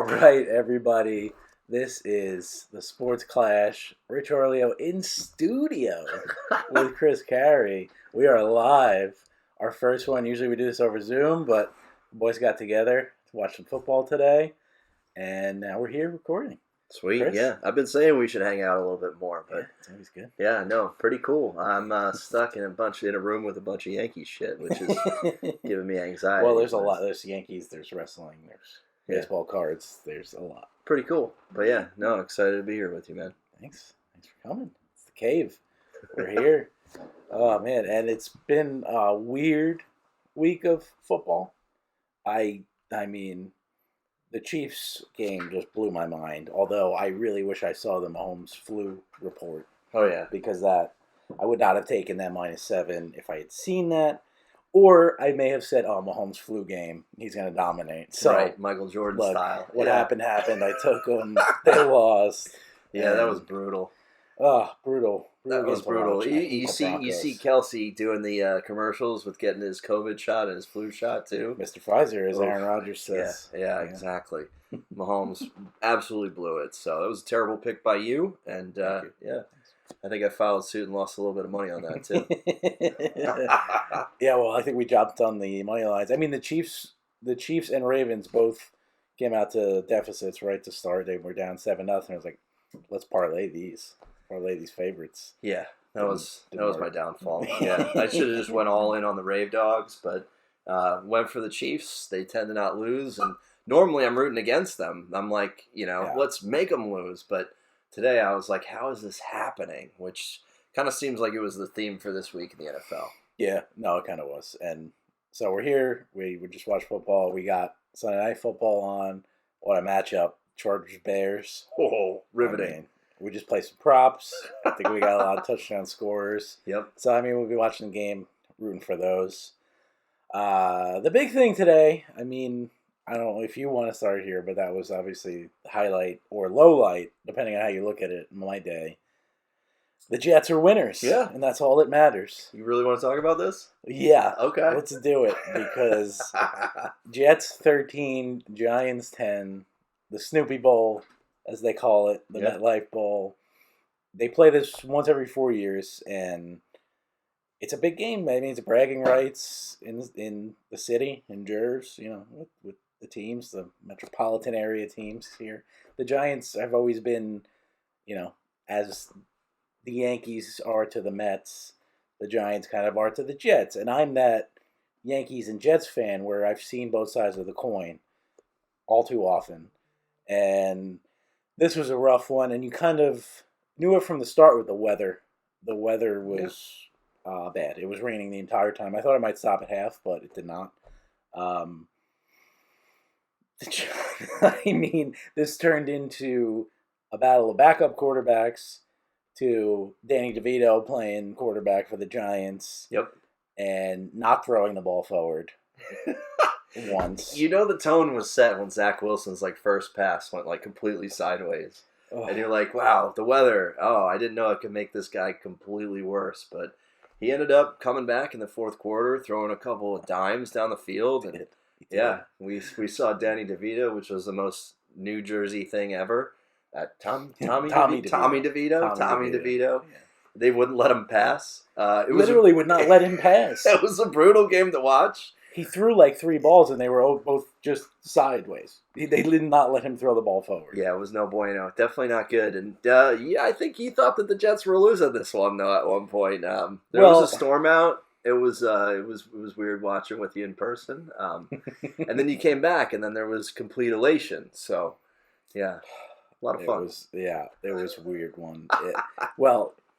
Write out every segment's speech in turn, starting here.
right, everybody. This is the Sports Clash. Rich Orleo in studio with Chris Carey. We are live. Our first one, usually we do this over Zoom, but the boys got together to watch some football today, and now we're here recording. Sweet, Chris? Yeah. I've been saying we should hang out a little bit more, but it's always good. Yeah, no, pretty cool. I'm stuck in a room with a bunch of Yankee shit, which is giving me anxiety. Well, there's a lot. There's Yankees, there's wrestling, there's baseball cards, there's a lot. Pretty cool. But yeah, no, excited to be here with you, man. Thanks for coming. It's the cave. We're here. Oh man, and it's been a weird week of football. I mean, the Chiefs game just blew my mind. Although I really wish I saw the Mahomes flu report. Oh yeah, because I would not have taken that -7 if I had seen that. Or I may have said, "Oh, Mahomes flu game. He's going to dominate." So, right, Michael Jordan style. What happened. I took them. They lost. Yeah, that was brutal. Oh, brutal. That was brutal. You see Kelsey doing the commercials with getting his COVID shot and his flu shot too. Mr. Pfizer, as Aaron Rodgers says. Yeah, exactly. Mahomes absolutely blew it. So that was a terrible pick by you. And yeah, I think I filed suit and lost a little bit of money on that too. Yeah, well, I think we dropped on the money lines. I mean, the Chiefs and Ravens both came out to deficits right to start. They were down 7-0. I was like, let's parlay these favorites. Yeah, that was my downfall. Yeah, I should have just went all in on the Rave Dogs, but went for the Chiefs. They tend to not lose, and normally I'm rooting against them. I'm like, let's make them lose. But today I was like, how is this happening? Which kind of seems like it was the theme for this week in the NFL. Yeah, no, it kind of was. And so we're here. We just watched football. We got Sunday Night Football on. What a matchup. Chargers-Bears. Oh, riveting. I mean, we just played some props. I think we got a lot of touchdown scorers. Yep. So, I mean, we'll be watching the game, rooting for those. The big thing today, I mean, I don't know if you want to start here, but that was obviously the highlight or low light, depending on how you look at it in my day. The Jets are winners. Yeah. And that's all that matters. You really want to talk about this? Yeah. Okay. Let's do it, because Jets 13, Giants 10, the Snoopy Bowl, as they call it, the MetLife Bowl. They play this once every 4 years, and it's a big game. I mean, it's bragging rights in the city, in Jersey, with the teams, the metropolitan area teams here. The Giants have always been, as the Yankees are to the Mets, the Giants kind of are to the Jets. And I'm that Yankees and Jets fan where I've seen both sides of the coin all too often. And this was a rough one, and you kind of knew it from the start with the weather. The weather was bad. It was raining the entire time. I thought it might stop at half, but it did not. I mean, this turned into a battle of backup quarterbacks to Danny DeVito playing quarterback for the Giants. Yep. And not throwing the ball forward once. The tone was set when Zach Wilson's first pass went completely sideways. Oh. And you're like, wow, the weather. Oh, I didn't know it could make this guy completely worse. But he ended up coming back in the fourth quarter, throwing a couple of dimes down the field. And yeah, we saw Danny DeVito, which was the most New Jersey thing ever. Tommy DeVito. Yeah. They wouldn't let him pass. Literally would not let him pass. It was a brutal game to watch. He threw 3 balls, and they were both just sideways. They did not let him throw the ball forward. Yeah, it was no bueno. Definitely not good. And I think he thought that the Jets were losing this one though at one point. There was a storm out. It was weird watching with you in person. And then you came back, and then there was complete elation. So yeah, a lot of fun. It was a weird one.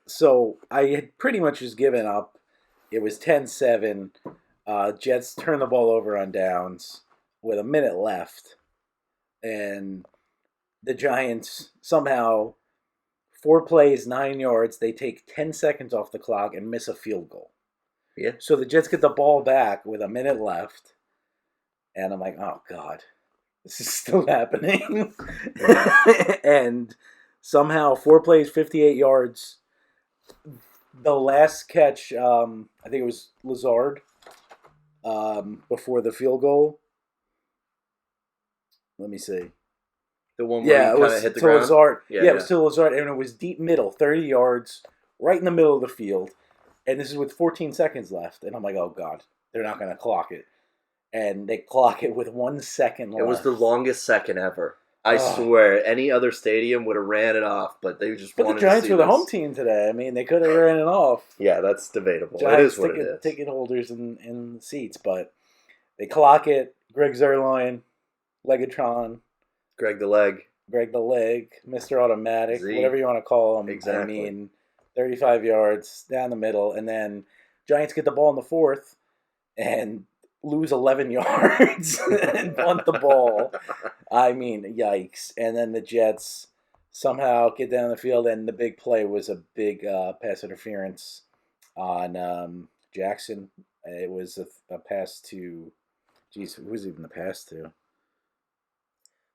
So I had pretty much just given up. It was 10-7. Jets turned the ball over on downs with a minute left. And the Giants somehow, 4 plays, 9 yards, they take 10 seconds off the clock and miss a field goal. Yeah. So the Jets get the ball back with a minute left. And I'm like, oh, God, this is still happening. And somehow 4 plays, 58 yards. The last catch, I think it was Lazard, before the field goal. Let me see. The one where you kind of hit the ground? Lazard. Yeah, it was to Lazard, and it was deep middle, 30 yards, right in the middle of the field. And this is with 14 seconds left. And I'm like, oh, God, they're not going to clock it. And they clock it with 1 second left. It was the longest second ever. I swear, any other stadium would have ran it off, but they just wanted to see But the Giants were the home team today. I mean, they could have ran it off. Yeah, that's debatable. Giants it is what it is. Ticket holders in seats, but they clock it. Greg Zuerlein, Legatron. Greg the Leg, Mr. Automatic, whatever you want to call him. Exactly. I mean, 35 yards down the middle, and then Giants get the ball in the fourth and lose 11 yards and punt the ball. I mean, yikes. And then the Jets somehow get down the field, and the big play was a big pass interference on Jackson. It was a pass to, who was even the pass to?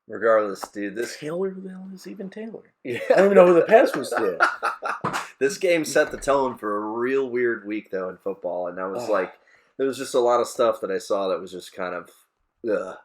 Regardless, dude, this Taylor, who the hell is even Taylor? Yeah. I don't even know who the pass was to. This game set the tone for a real weird week, though, in football, and I was like, there was just a lot of stuff that I saw that was just kind of, ugh.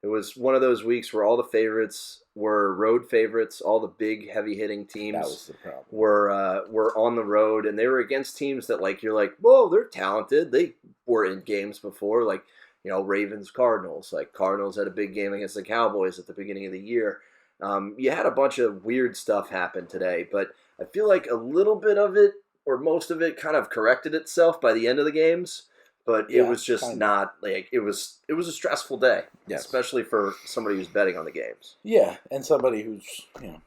It was one of those weeks where all the favorites were road favorites. All the big, heavy-hitting teams that was the problem. were on the road, and they were against teams that, like, you're like, whoa, they're talented. They were in games before, like, you know, Ravens, Cardinals. Like, Cardinals had a big game against the Cowboys at the beginning of the year. You had a bunch of weird stuff happen today, but I feel like a little bit of it, or most of it, kind of corrected itself by the end of the games. But it was just not, like, it was a stressful day, especially for somebody who's betting on the games. Yeah, and somebody whose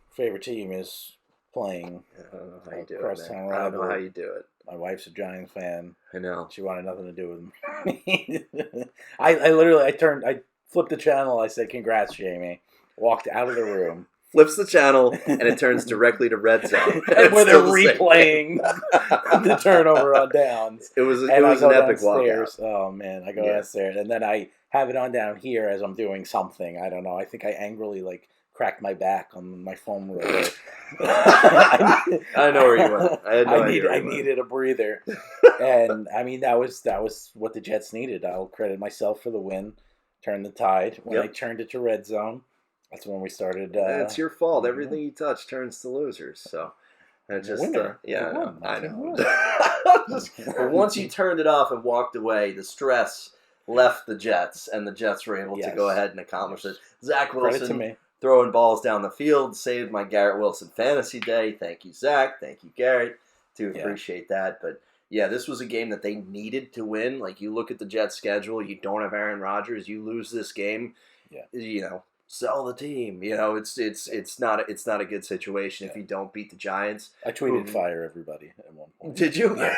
favorite team is playing. I don't know how you do it, man. I don't know how you do it. My wife's a Giants fan. I know. She wanted nothing to do with me. I flipped the channel. I said, "Congrats, Jamie." Walked out of the room. Flips the channel, and it turns directly to red zone. Where they're replaying the turnover on downs. It was an epic walkout. Oh, man. I go downstairs, and then I have it on down here as I'm doing something. I don't know. I think I angrily, cracked my back on my foam roller. I know where you went. I needed a breather. And, I mean, that was what the Jets needed. I'll credit myself for the win. Turn the tide. When I turned it to red zone, that's when we started. It's your fault. Everything you touch turns to losers. So, I just I know. But once you turned it off and walked away, the stress left the Jets, and the Jets were able to go ahead and accomplish it. Zac Wilson throwing balls down the field saved my Garrett Wilson fantasy day. Thank you, Zach. Thank you, Garrett. Appreciate that. But yeah, this was a game that they needed to win. Like, you look at the Jets' schedule, you don't have Aaron Rodgers, you lose this game. Sell the team. It's not a good situation if you don't beat the Giants. I tweeted fire everybody at one point. Did you? Yeah.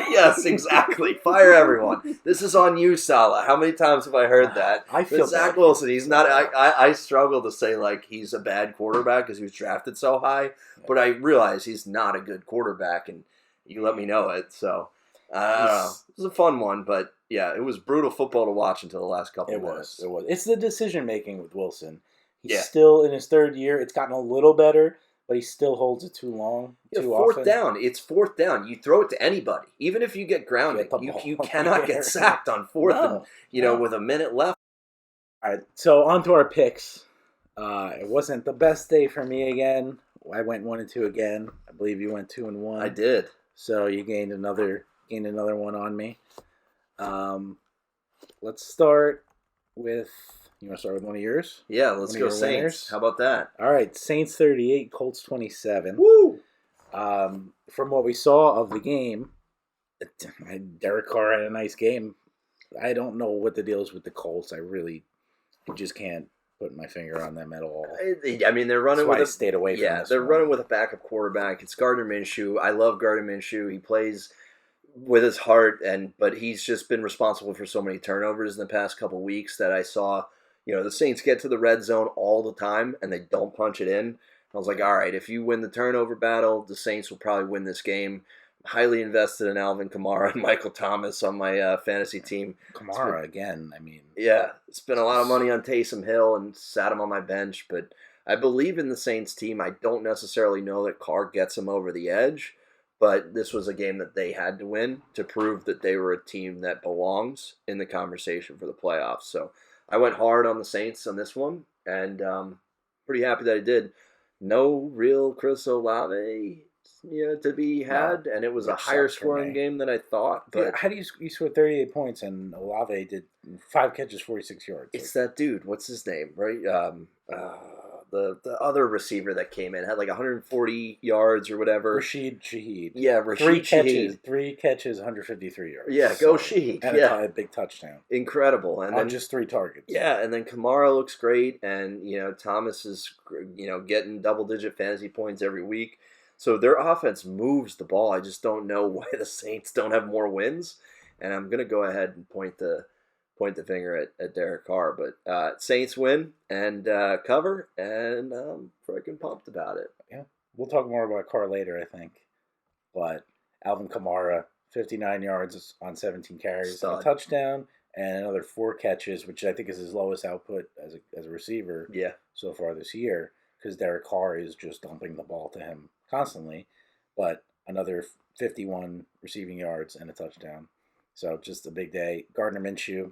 Yes, exactly. Fire everyone. This is on you, Salah. How many times have I heard that? I feel Zach Wilson, he's not. I struggle to say he's a bad quarterback because he was drafted so high, but I realize he's not a good quarterback, and you let me know it. So I don't know. It was a fun one, but. Yeah, it was brutal football to watch until the last couple of minutes. It was. It's the decision-making with Wilson. He's still in his third year. It's gotten a little better, but he still holds it too long, too often. Fourth down. It's fourth down. You throw it to anybody. Even if you get grounded, you cannot get sacked on fourth with a minute left. All right, so on to our picks. It wasn't the best day for me again. I went 1-2 again. I believe you went 2-1. I did. So you gained another one on me. Let's start with. You want to start with one of yours? Yeah, let's go Saints. Winners? How about that? All right, Saints 38, Colts 27. Woo! From what we saw of the game, Derek Carr had a nice game. I don't know what the deal is with the Colts. I just can't put my finger on them at all. I mean, they're running I stayed away from this they're running with a backup quarterback. It's Gardner Minshew. I love Gardner Minshew. He plays with his heart, but he's just been responsible for so many turnovers in the past couple weeks that I saw, the Saints get to the red zone all the time and they don't punch it in. I was like, all right, if you win the turnover battle, the Saints will probably win this game. I'm highly invested in Alvin Kamara and Michael Thomas on my fantasy team. Kamara again, I mean. Yeah, spent a lot of money on Taysom Hill and sat him on my bench, but I believe in the Saints team. I don't necessarily know that Carr gets him over the edge. But this was a game that they had to win to prove that they were a team that belongs in the conversation for the playoffs. So I went hard on the Saints on this one, and pretty happy that he did. No real Chris Olave, to be had, and it was a higher scoring game than I thought. But how do you score 38 points and Olave did 5 catches, 46 yards? It's that dude. What's his name? Right? The other receiver that came in had like 140 yards or whatever. Rashid Shaheed. Yeah, Rashid Shaheed. 3 catches, 153 yards. Yeah, go Shaheed. And a big touchdown. Incredible. And on just 3 targets. Yeah, and then Kamara looks great, and Thomas is getting double-digit fantasy points every week. So their offense moves the ball. I just don't know why the Saints don't have more wins. And I'm gonna go ahead and point the finger at Derek Carr. But Saints win and cover, and I'm freaking pumped about it. Yeah, we'll talk more about Carr later, I think. But Alvin Kamara, 59 yards on 17 carries, a touchdown, and another 4 catches, which I think is his lowest output as a receiver so far this year, because Derek Carr is just dumping the ball to him constantly. But another 51 receiving yards and a touchdown. So just a big day. Gardner Minshew,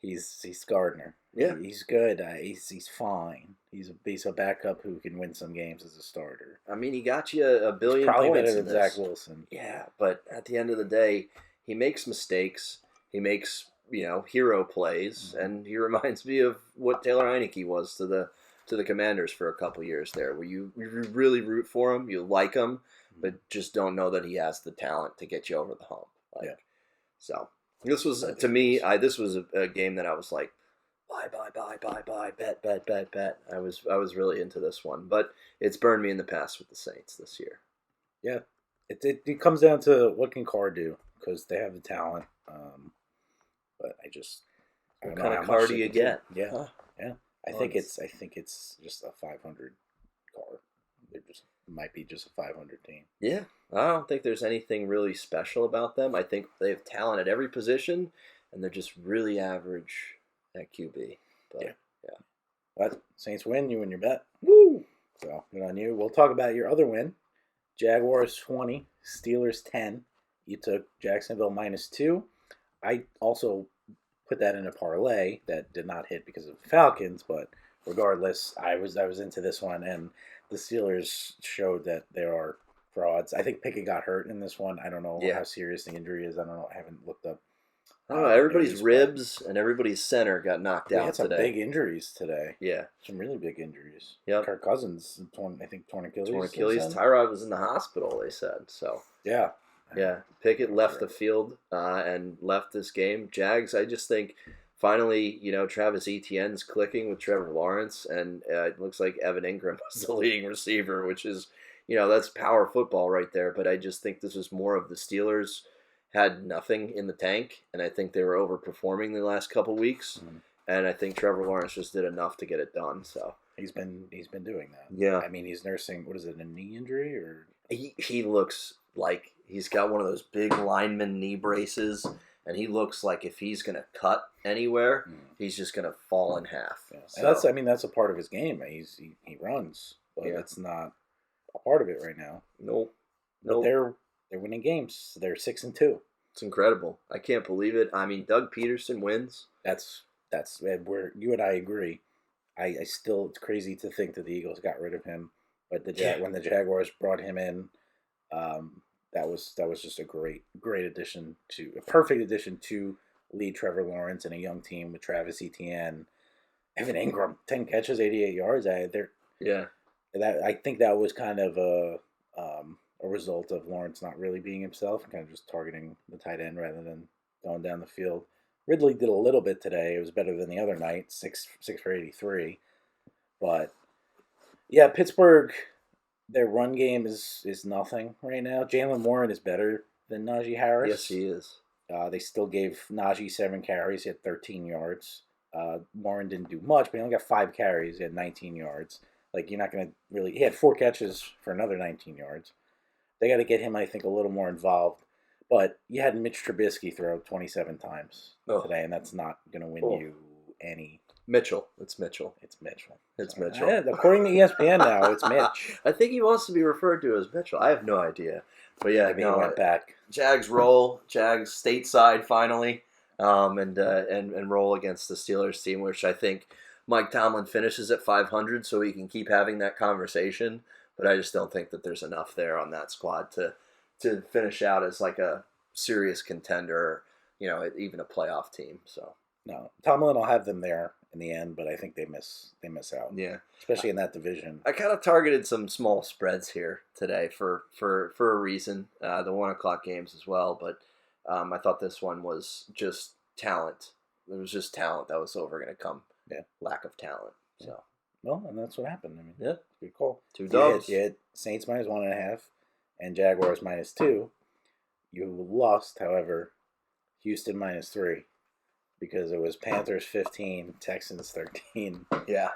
he's Gardner. Yeah, he's good. He's fine. He's a backup who can win some games as a starter. I mean, he got you a billion probably points. Better than Zach Wilson. Yeah, but at the end of the day, he makes mistakes. He makes hero plays, and he reminds me of what Taylor Heineke was to the Commanders for a couple years there, where you really root for him, you like him, but just don't know that he has the talent to get you over the hump. So this was this was a game that I was like, buy, bet. I was really into this one, but it's burned me in the past with the Saints this year. Yeah, it comes down to what can Carr do, because they have the talent. But what kind of Carr do you get? Yeah, yeah. I think it's just a 500 Carr. Might be just a 500 team. Yeah, I don't think there's anything really special about them. I think they have talent at every position, and they're just really average at QB. But, yeah. But Saints win, you win your bet. Woo! So good on you. We'll talk about your other win. Jaguars 20, Steelers 10. You took Jacksonville -2. I also put that in a parlay that did not hit because of the Falcons, but regardless, I was into this one, and the Steelers showed that they are frauds. I think Pickett got hurt in this one. I don't know how serious the injury is. I don't know. I haven't looked up. I don't know. Everybody's ribs and everybody's center got knocked out today. Had some big injuries today. Yeah. Some really big injuries. Yep. Kirk Cousins, torn Achilles. Torn Achilles. Tyrod was in the hospital, they said. So. Yeah. Yeah. Pickett left the field and left this game. Jags, I just think, finally, Travis Etienne's clicking with Trevor Lawrence, and it looks like Evan Ingram was the leading receiver, which is, that's power football right there. But I just think this was more of the Steelers had nothing in the tank, and I think they were overperforming the last couple weeks. Mm-hmm. And I think Trevor Lawrence just did enough to get it done. So he's been doing that. Yeah, I mean, he's nursing, what is it, a knee injury, or he looks like he's got one of those big lineman knee braces. And he looks like if he's going to cut anywhere, he's just going to fall in half. Yeah. So, and that's a part of his game. He runs, but that's not a part of it right now. Nope. But they're winning games. They're 6-2. It's incredible. I can't believe it. I mean, Doug Peterson wins. That's where you and I agree. I still, it's crazy to think that the Eagles got rid of him, but when the Jaguars brought him in, that was just a great perfect addition to lead Trevor Lawrence and a young team with Travis Etienne, Evan Ingram, 10 catches, 88 yards. I think that was kind of a result of Lawrence not really being himself and kind of just targeting the tight end rather than going down the field. Ridley did a little bit today. It was better than the other night, 6 for 83. But yeah, Pittsburgh. Their run game is nothing right now. Jalen Warren is better than Najee Harris. Yes, he is. They still gave Najee 7 carries. He had 13 yards. Warren didn't do much, but he only got 5 carries. He had 19 yards. Like, you're not going to really... He had 4 catches for another 19 yards. They got to get him, I think, a little more involved. But you had Mitch Trubisky throw 27 times today, and that's not going to win you any... Mitchell. It's Mitchell. According to ESPN now, it's Mitch. I think he wants to be referred to as Mitchell. I have no idea. But yeah, he went back. Jags roll. Jags stateside finally, and roll against the Steelers team, which I think Mike Tomlin finishes at 500 so he can keep having that conversation. But I just don't think that there's enough there on that squad to finish out as like a serious contender, even a playoff team. So no, Tomlin will have them there in the end, but I think they miss out. Yeah, especially in that division. I kind of targeted some small spreads here today for a reason. The 1:00 games as well, but I thought this one was just talent. It was just talent that was over going to come. Yeah, lack of talent. So well, and that's what happened. I mean, yeah, good call. 2 dogs. You had Saints -1.5 and Jaguars -2. You lost, however, Houston -3 because it was Panthers 15, Texans 13. Yeah,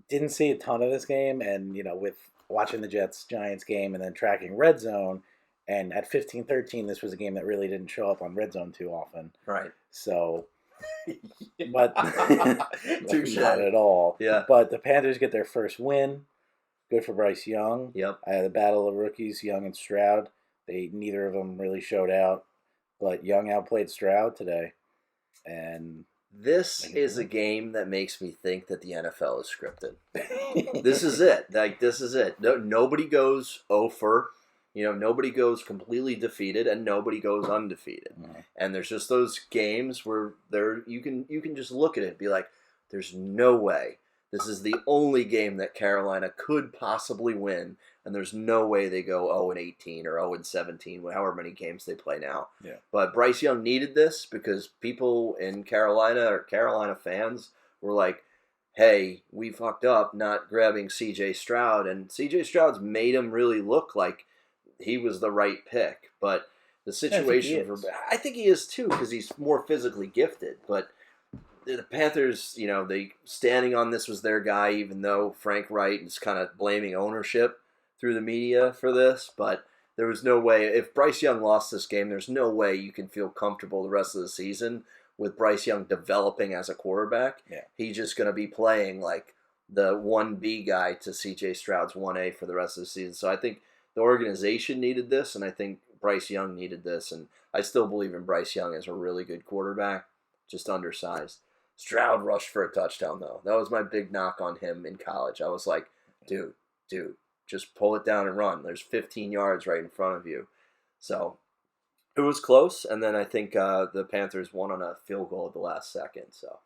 didn't see a ton of this game, and with watching the Jets-Giants game and then tracking Red Zone, and at 15-13, this was a game that really didn't show up on Red Zone too often. Right. So, but not at all. Yeah. But the Panthers get their first win. Good for Bryce Young. Yep. The battle of rookies, Young and Stroud. Neither of them really showed out, but Young outplayed Stroud today, and this is a game that makes me think that the NFL is scripted. This is it. This is it. Nobody goes 0-for. Nobody goes completely defeated, and nobody goes undefeated. Mm-hmm. And there's just those games where you can just look at it and be like, there's no way. This is the only game that Carolina could possibly win, and there's no way they go 0-18 or 0-17, however many games they play now. Yeah. But Bryce Young needed this because people in Carolina or Carolina fans were like, hey, we fucked up not grabbing C.J. Stroud, and C.J. Stroud's made him really look like he was the right pick. But the situation I think he is too, because he's more physically gifted. But the Panthers, they standing on this was their guy, even though Frank Wright is kind of blaming ownership through the media for this. But there was no way, if Bryce Young lost this game, there's no way you can feel comfortable the rest of the season with Bryce Young developing as a quarterback. Yeah. He's just going to be playing like the 1B guy to C.J. Stroud's 1A for the rest of the season. So I think the organization needed this, and I think Bryce Young needed this. And I still believe in Bryce Young as a really good quarterback, just undersized. Stroud rushed for a touchdown, though. That was my big knock on him in college. I was like, dude, just pull it down and run. There's 15 yards right in front of you. So it was close, and then I think the Panthers won on a field goal at the last second. So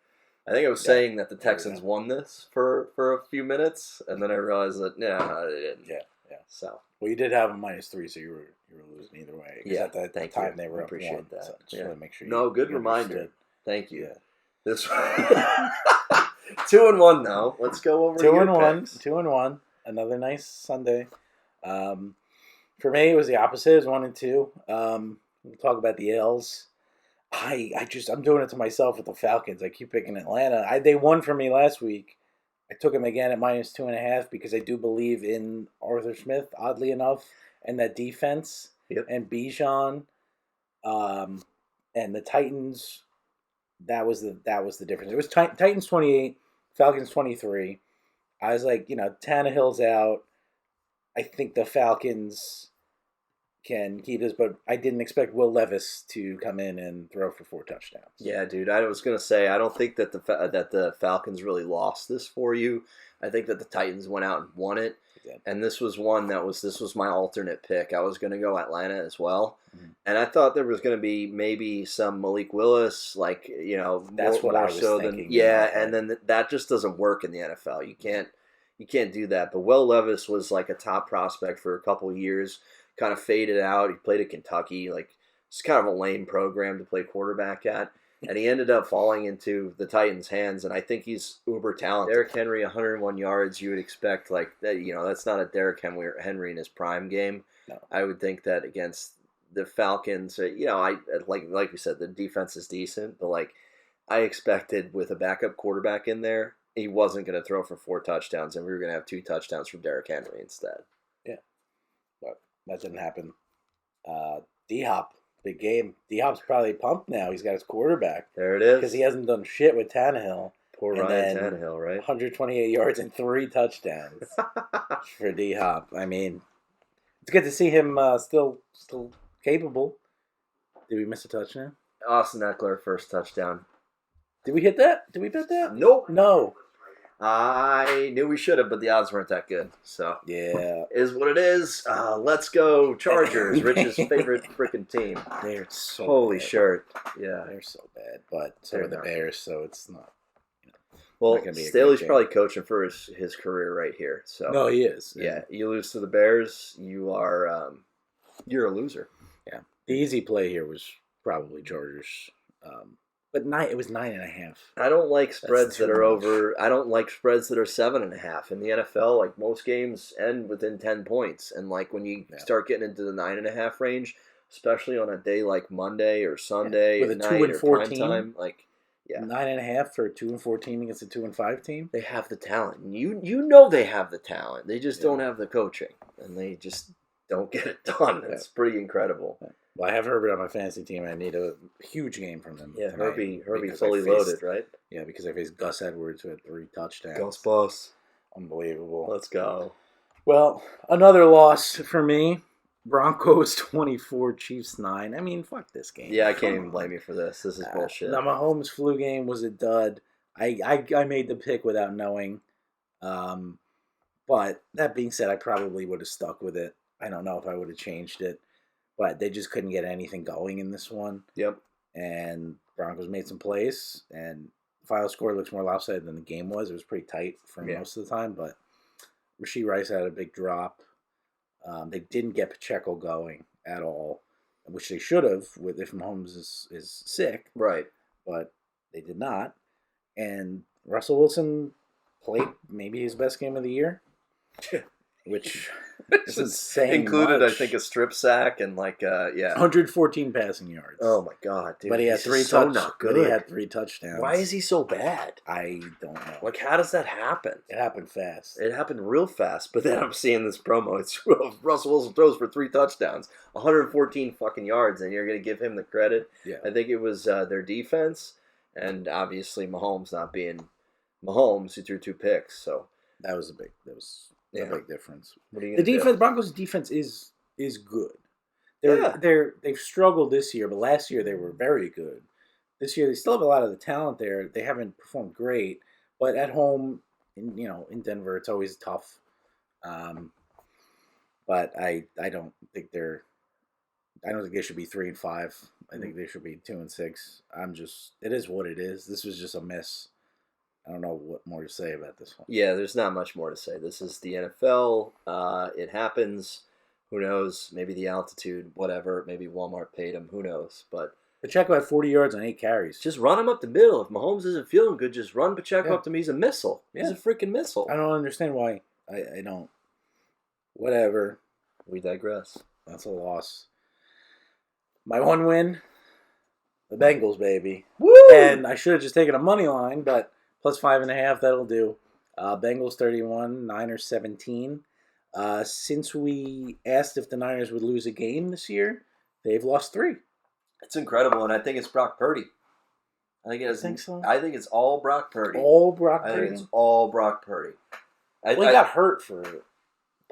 I think I was saying that the Texans won this for a few minutes, and then I realized that, they didn't. Yeah. So. Well, you did have them -3, so you were losing either way. Yeah, at that time they were up appreciate 1. that. So just want to make sure. Good reminder. Understood. Thank you. Yeah. This 2-1 though. Let's go over 2-1. 2-1. Another nice Sunday. For me, it was the opposite. It was 1-2. We'll talk about the L's. I'm doing it to myself with the Falcons. I keep picking Atlanta. They won for me last week. I took him again at -2.5 because I do believe in Arthur Smith, oddly enough, and that defense. Yep. And Bijan, and the Titans. That was the difference. It was Titans 28, Falcons 23. I was like, Tannehill's out. I think the Falcons can keep this, but I didn't expect Will Levis to come in and throw for 4 touchdowns. Yeah, dude. I was gonna say I don't think that the Falcons really lost this for you. I think that the Titans went out and won it, and this was my alternate pick. I was gonna go Atlanta as well, and I thought there was gonna be maybe some Malik Willis, that's what I was thinking. And then that just doesn't work in the NFL. You can't do that. But Will Levis was like a top prospect for a couple of years. Kind of faded out. He played at Kentucky. It's kind of a lame program to play quarterback at. And he ended up falling into the Titans' hands, and I think he's uber talented. Derrick Henry, 101 yards, you would expect that. That's not a Derrick Henry in his prime game. No. I would think that against the Falcons, like we said, the defense is decent, but I expected with a backup quarterback in there, he wasn't going to throw for 4 touchdowns, and we were going to have 2 touchdowns from Derrick Henry instead. Yeah. But that didn't happen. D-Hop, big game. D-Hop's probably pumped now. He's got his quarterback. There it is. Because he hasn't done shit with Tannehill. Poor Ryan Tannehill, right? 128 yards and 3 touchdowns for D-Hop. I mean, it's good to see him still capable. Did we miss a touchdown? Austin Eckler, first touchdown. Did we hit that? Did we bet that? Nope. No. I knew we should have, but the odds weren't that good. So yeah, is what it is. Let's go Chargers, Rich's favorite freaking team. They're so holy bad. shirt. Yeah, they're so bad. But so are the Bears, so it's not. Well, Staley's probably coaching for his career right here. So no, he is. Yeah, you lose to the Bears, you are you're a loser. Yeah, the easy play here was probably Chargers. But it was 9.5. I don't like spreads that are over. I don't like spreads that are 7.5 in the NFL. Like most games end within 10 points, and like when you start getting into the 9.5 range, especially on a day like Monday or Sunday with a 2-14 time, like 9.5 for a 2-14 against a 2-5 team. They have the talent. You know they have the talent. They just don't have the coaching, and they just don't get it done. It's pretty incredible. Well, I have Herbert on my fantasy team, and I need a huge game from them. Yeah, Herbie fully loaded, right? Yeah, because I faced Gus Edwards who had 3 touchdowns. Gus Boss. Unbelievable. Let's go. Well, another loss for me. Broncos 24, Chiefs 9. I mean, fuck this game. Yeah, I can't even blame you for this. This is bullshit. The Mahomes flu game was a dud. I made the pick without knowing. But that being said, I probably would have stuck with it. I don't know if I would have changed it. But they just couldn't get anything going in this one. Yep. And Broncos made some plays. And the final score looks more lopsided than the game was. It was pretty tight for most of the time. But Rashee Rice had a big drop. They didn't get Pacheco going at all, which they should have if Mahomes is sick. Right. But they did not. And Russell Wilson played maybe his best game of the year. Which isn't saying included, much. I think, a strip sack and 114 passing yards. Oh my god, dude! But he had 3 touchdowns. But he had 3 touchdowns. Why is he so bad? I don't know. Like, how does that happen? It happened fast. It happened real fast. But then I'm seeing this promo. It's Russell Wilson throws for 3 touchdowns, 114 fucking yards, and you're going to give him the credit. Yeah. I think it was their defense, and obviously Mahomes not being Mahomes, who threw 2 picks. So that was a big difference. What are you the defense, do? Broncos' defense is good. They've struggled this year, but last year they were very good. This year they still have a lot of the talent there. They haven't performed great, but at home, in Denver, it's always tough. But I don't think they should be 3-5. I think they should be 2-6. It is what it is. This was just a miss. I don't know what more to say about this one. Yeah, there's not much more to say. This is the NFL. It happens. Who knows? Maybe the altitude, whatever. Maybe Walmart paid him. Who knows? But Pacheco had 40 yards on 8 carries. Just run him up the middle. If Mahomes isn't feeling good, just run Pacheco up to me. He's a missile. He's a freaking missile. I don't understand why. I don't. Whatever. We digress. That's a loss. My one win, the Bengals, baby. Woo! And I should have just taken a money line, but plus 5.5, that'll do. Bengals 31, Niners 17. Since we asked if the Niners would lose a game this year, they've lost 3. It's incredible, and I think it's Brock Purdy. I think so. I think it's all Brock Purdy. All Brock Purdy? I think it's all Brock Purdy. He got hurt for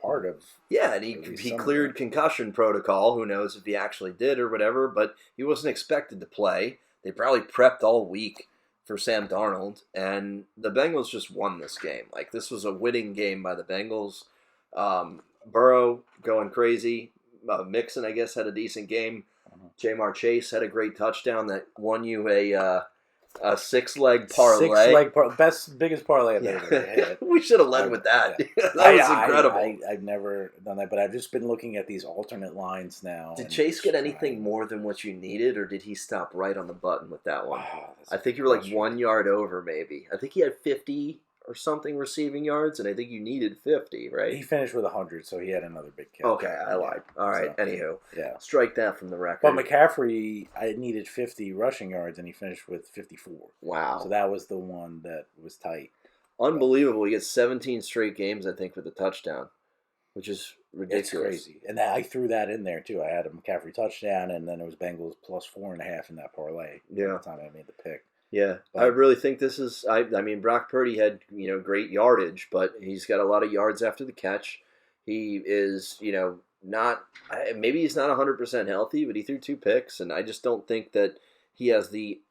part of... Yeah, and he cleared concussion protocol. Who knows if he actually did or whatever, but he wasn't expected to play. They probably prepped all week for Sam Darnold, and the Bengals just won this game. Like, this was a winning game by the Bengals. Burrow going crazy. Mixon, I guess, had a decent game. Jamar Chase had a great touchdown that won you a 6-leg parlay. 6-leg biggest parlay I've ever had. We should have led with that. That was incredible. I've never done that, but I've just been looking at these alternate lines now. Did Chase get anything more than what you needed, or did he stop right on the button with that one? I think you were like 1 yard over, maybe. I think he had 50 or something receiving yards, and I think you needed 50, right? He finished with 100, so he had another big kick. Okay, I lied. All right, so, anywho. Yeah. Strike that from the record. But McCaffrey, I needed 50 rushing yards, and he finished with 54. Wow. So that was the one that was tight. Unbelievable. He gets 17 straight games, I think, with a touchdown, which is ridiculous. It's crazy. And I threw that in there, too. I had a McCaffrey touchdown, and then it was Bengals plus 4.5 in that parlay. Yeah. By the time I made the pick. Yeah, I really think this is. I mean, Brock Purdy had great yardage, but he's got a lot of yards after the catch. He is not. Maybe he's not 100% healthy, but he threw 2 picks, and I just don't think that he has the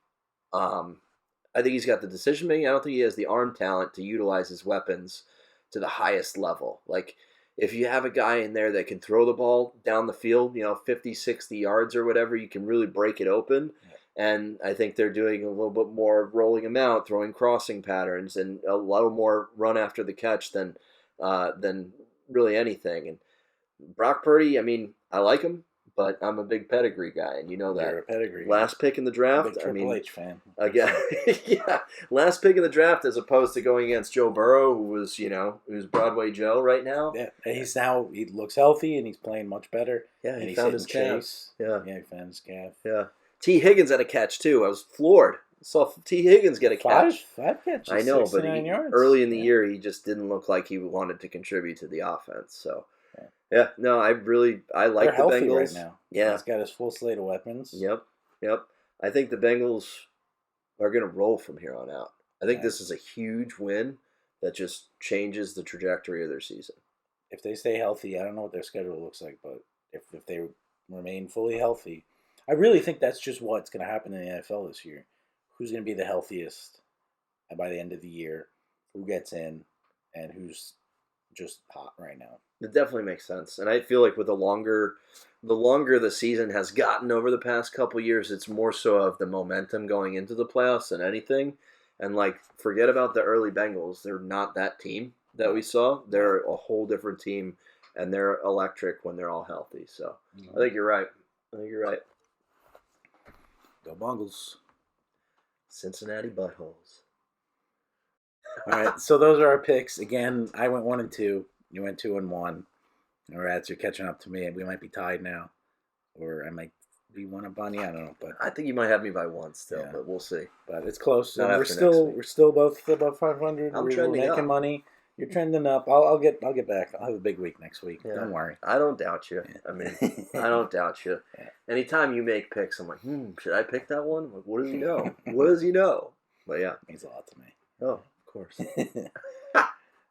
I think he's got the decision making. I don't think he has the arm talent to utilize his weapons to the highest level. Like, if you have a guy in there that can throw the ball down the field, 50, 60 yards or whatever, you can really break it open. And I think they're doing a little bit more rolling him out, throwing crossing patterns, and a little more run after the catch than really anything. And Brock Purdy, I mean, I like him, but I'm a big pedgree guy, and you know that. You're a pedigree. Last pick in the draft. Big Triple H fan. Again, yeah. Last pick in the draft, as opposed to going against Joe Burrow, who's Broadway Joe right now. Yeah, and he looks healthy and he's playing much better. Yeah, and he found his calf. Yeah, he found his calf. Yeah. T. Higgins had a catch too. I was floored. Saw T. Higgins get a catch. Five catches. I know, but yards. Early in the year, he just didn't look like he wanted to contribute to the offense. So, I like the Bengals right now. Yeah, he's got his full slate of weapons. Yep. I think the Bengals are going to roll from here on out. I think this is a huge win that just changes the trajectory of their season. If they stay healthy, I don't know what their schedule looks like, but if they remain fully healthy, I really think that's just what's going to happen in the NFL this year. Who's going to be the healthiest by the end of the year? Who gets in, and who's just hot right now? It definitely makes sense, and I feel like with the longer the season has gotten over the past couple years, it's more so of the momentum going into the playoffs than anything. And forget about the early Bengals; they're not that team that we saw. They're a whole different team, and they're electric when they're all healthy. So I think you're right. Go Bengals. Cincinnati buttholes. All right, so those are our picks. Again, I went 1-2. You went 2-1. Our ads are catching up to me, and we might be tied now, or I might be one up on you. I don't know, but I think you might have me by one still, but we'll see. But it's close. Not we're still both above 500. We're making money. You're trending up. I'll get back. I'll have a big week next week. Yeah. Don't worry. I don't doubt you. Yeah. I mean, I don't doubt you. Yeah. Anytime you make picks, I'm like, should I pick that one? Like, what does he know? What does he know? But yeah, it means a lot to me. Oh, of course.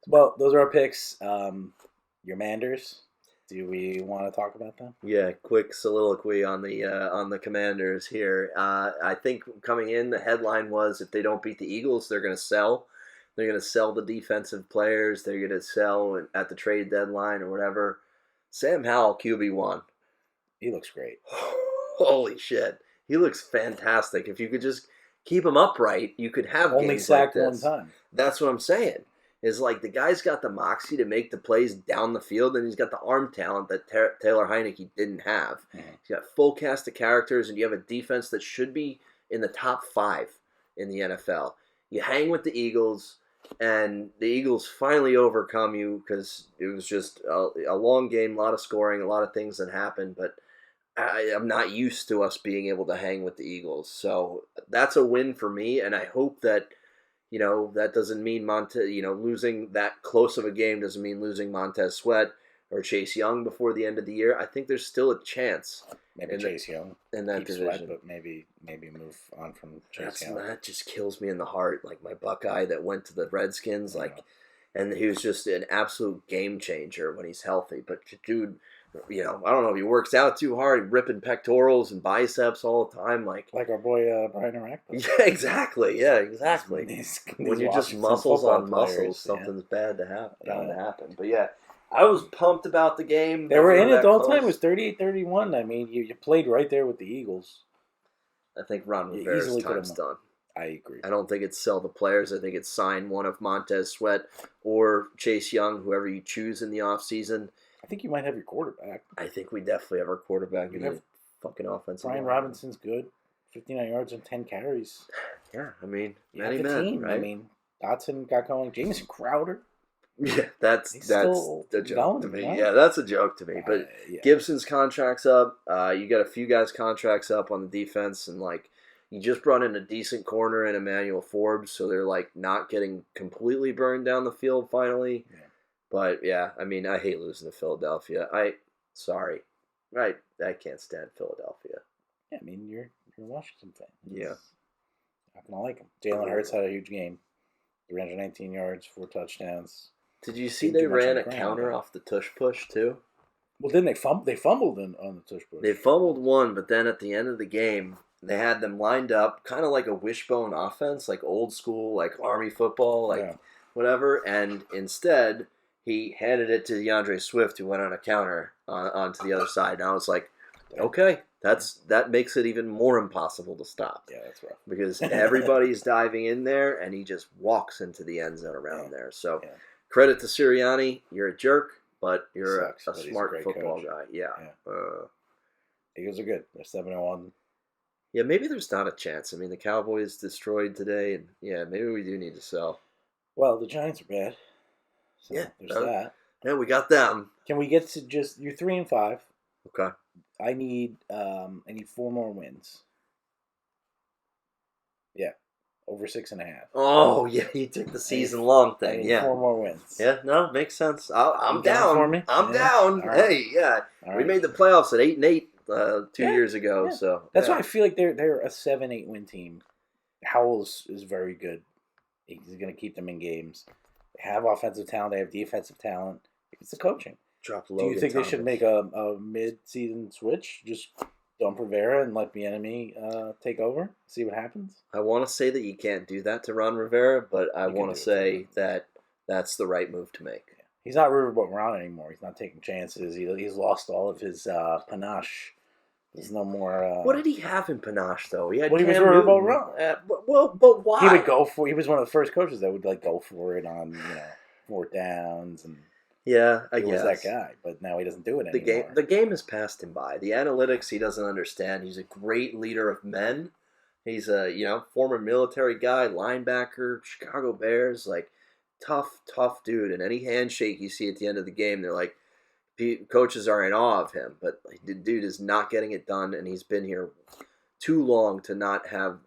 Well, those are our picks. Your Manders. Do we want to talk about them? Yeah, quick soliloquy on the Commanders here. I think coming in, the headline was if they don't beat the Eagles, they're going to sell. They're going to sell the defensive players. They're going to sell at the trade deadline or whatever. Sam Howell, QB1. He looks great. Holy shit. He looks fantastic. If you could just keep him upright, you could have only games sacked like this. one time. That's what I'm saying. Is the guy's got the moxie to make the plays down the field, and he's got the arm talent that Taylor Heineke didn't have. Mm-hmm. He's got full cast of characters, and you have a defense that should be in the top 5 in the NFL. You hang with the Eagles, and the Eagles finally overcome you because it was just a long game, a lot of scoring, a lot of things that happened, but I'm not used to us being able to hang with the Eagles. So that's a win for me, and I hope that that doesn't mean losing that close of a game doesn't mean losing Montez Sweat or Chase Young before the end of the year. I think there's still a chance. Maybe Chase Young in that division, Sweat, but maybe move on from Chase Young. That just kills me in the heart. Like my Buckeye that went to the Redskins, and he was just an absolute game changer when he's healthy. But dude, I don't know if he works out too hard, ripping pectorals and biceps all the time, like our boy Brian Iraq. Yeah, exactly. These when you're just muscles on muscles, something's bad to happen. But yeah, I was pumped about the game. They were in it the whole time. It was 38-31. I mean, you played right there with the Eagles. I think Ron Rivera's time's done. I agree. I don't think it's sell the players. I think it's sign one of Montez Sweat or Chase Young, whoever you choose in the offseason. I think you might have your quarterback. I think we definitely have our quarterback. You have fucking offensive. Brian Robinson's good. 59 yards and 10 carries. Yeah, I mean, many men, team, right? I mean, Dotson got going. Jamison Crowder. Yeah, that's a joke to me. Right? Yeah, that's a joke to me. But Gibson's contract's up. You got a few guys' contracts up on the defense, and you just brought in a decent corner in Emmanuel Forbes, so they're not getting completely burned down the field finally. Yeah. But yeah, I mean, I hate losing to Philadelphia. I can't stand Philadelphia. Yeah, I mean, you're a Washington fan. Yeah. Not gonna like him. Jalen Hurts had a huge game. 319 yards, 4 touchdowns. Did you see they ran a counter off the tush push too? Well, didn't they fumbled on the tush push? They fumbled one, but then at the end of the game, They had them lined up, kind of like a wishbone offense, like old school, like Army football, like whatever. And instead, he handed it to DeAndre Swift, who went on a counter onto the other side. And I was like, okay, that makes it even more impossible to stop. Yeah, that's rough. Because everybody's diving in there, and he just walks into the end zone around there. So credit to Sirianni. You're a jerk, but you're a smart football guy. Yeah. Eagles are good. They're 7-1. Yeah, maybe there's not a chance. I mean, the Cowboys destroyed today, and maybe we do need to sell. Well, the Giants are bad. So there's that. Yeah, we got them. Can we get to you're 3-5? Okay. I need 4 more wins. Yeah, over 6.5. Oh yeah, you took the season long thing. 4 more wins. Yeah, no, makes sense. I'm down. For me? I'm down. Right. Hey, we made the playoffs at 8-8 2 years ago. Yeah. So that's why I feel like they're a 7-8 win team. Howell is very good. He's going to keep them in games. They have offensive talent. They have defensive talent. It's the coaching. Do you think they should make a mid-season switch? Just dump Rivera and let Bieniemy take over? See what happens? I want to say that you can't do that to Ron Rivera, but I want to say that that's the right move to make. He's not Riverboat Ron anymore. He's not taking chances. He's lost all of his panache. There's no more. What did he have in panache though? He had. He was Riverboat Ron. But why? He would go for. He was one of the first coaches that would go for it on 4th downs and. Yeah, I guess. He was that guy, but now he doesn't do it anymore. The game has passed him by. The analytics he doesn't understand. He's a great leader of men. He's a former military guy, linebacker, Chicago Bears, like tough dude. And any handshake you see at the end of the game, they're like, coaches are in awe of him. But the dude is not getting it done, and he's been here too long to not have.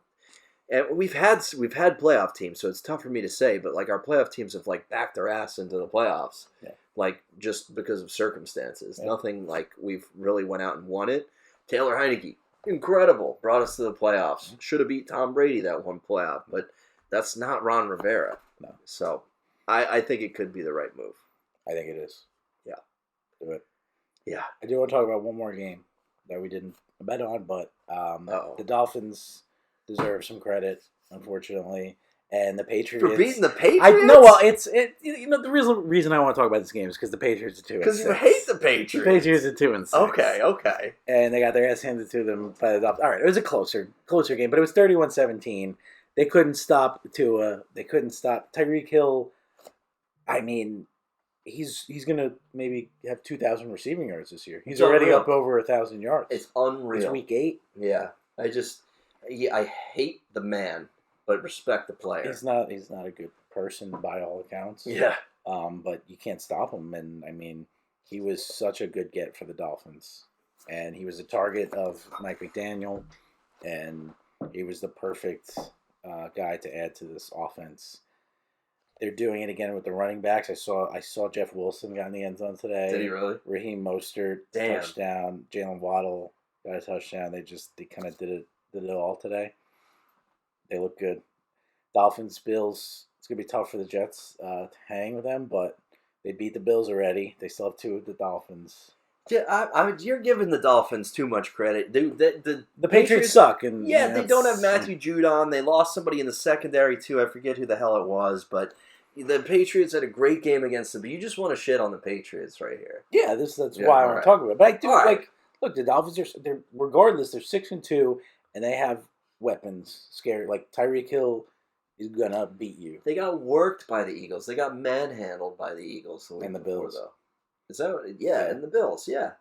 And we've had playoff teams, so it's tough for me to say. But like our playoff teams have backed their ass into the playoffs. Yeah. Just because of circumstances. Yeah. Nothing we've really went out and won it. Taylor Heineke, incredible. Brought us to the playoffs. Should have beat Tom Brady that one playoff. But that's not Ron Rivera. No. So I think it could be the right move. I think it is. Yeah. Do it. Yeah. I do want to talk about one more game that we didn't bet on, but the Dolphins deserve some credit, unfortunately. And the Patriots for beating the Patriots. The reason I want to talk about this game is because the Patriots are 2-6. Because you hate the Patriots. The Patriots are 2-6. Okay. And they got their ass handed to them by the Dolphins. All right, it was a closer game, but it was 31-17. They couldn't stop Tua. They couldn't stop Tyreek Hill. I mean, he's gonna maybe have 2,000 receiving yards this year. He's already up over 1,000 yards. It's unreal. It's week 8. Yeah, I hate the man. But respect the player. He's not a good person by all accounts. Yeah. But you can't stop him. And, I mean, he was such a good get for the Dolphins. And he was a target of Mike McDaniel. And he was the perfect guy to add to this offense. They're doing it again with the running backs. I saw Jeff Wilson got in the end zone today. Did he really? Raheem Mostert, touchdown. Jalen Waddle got a touchdown. They kind of did it all today. They look good. Dolphins, Bills. It's going to be tough for the Jets to hang with them, but they beat the Bills already. They still have 2 of the Dolphins. Yeah, you're giving the Dolphins too much credit. Dude, the Patriots suck. And they don't have Matthew Judon. They lost somebody in the secondary, too. I forget who the hell it was, but the Patriots had a great game against them. But you just want to shit on the Patriots right here. Yeah, that's why I want to talk about it. But I do look, the Dolphins they're regardless, they're 6-2, and they have weapons. Scary. Tyreek Hill is gonna beat you. They got worked by the Eagles. They got manhandled by the Eagles. And the Bills. Though. Is that what, yeah, and the Bills, yeah.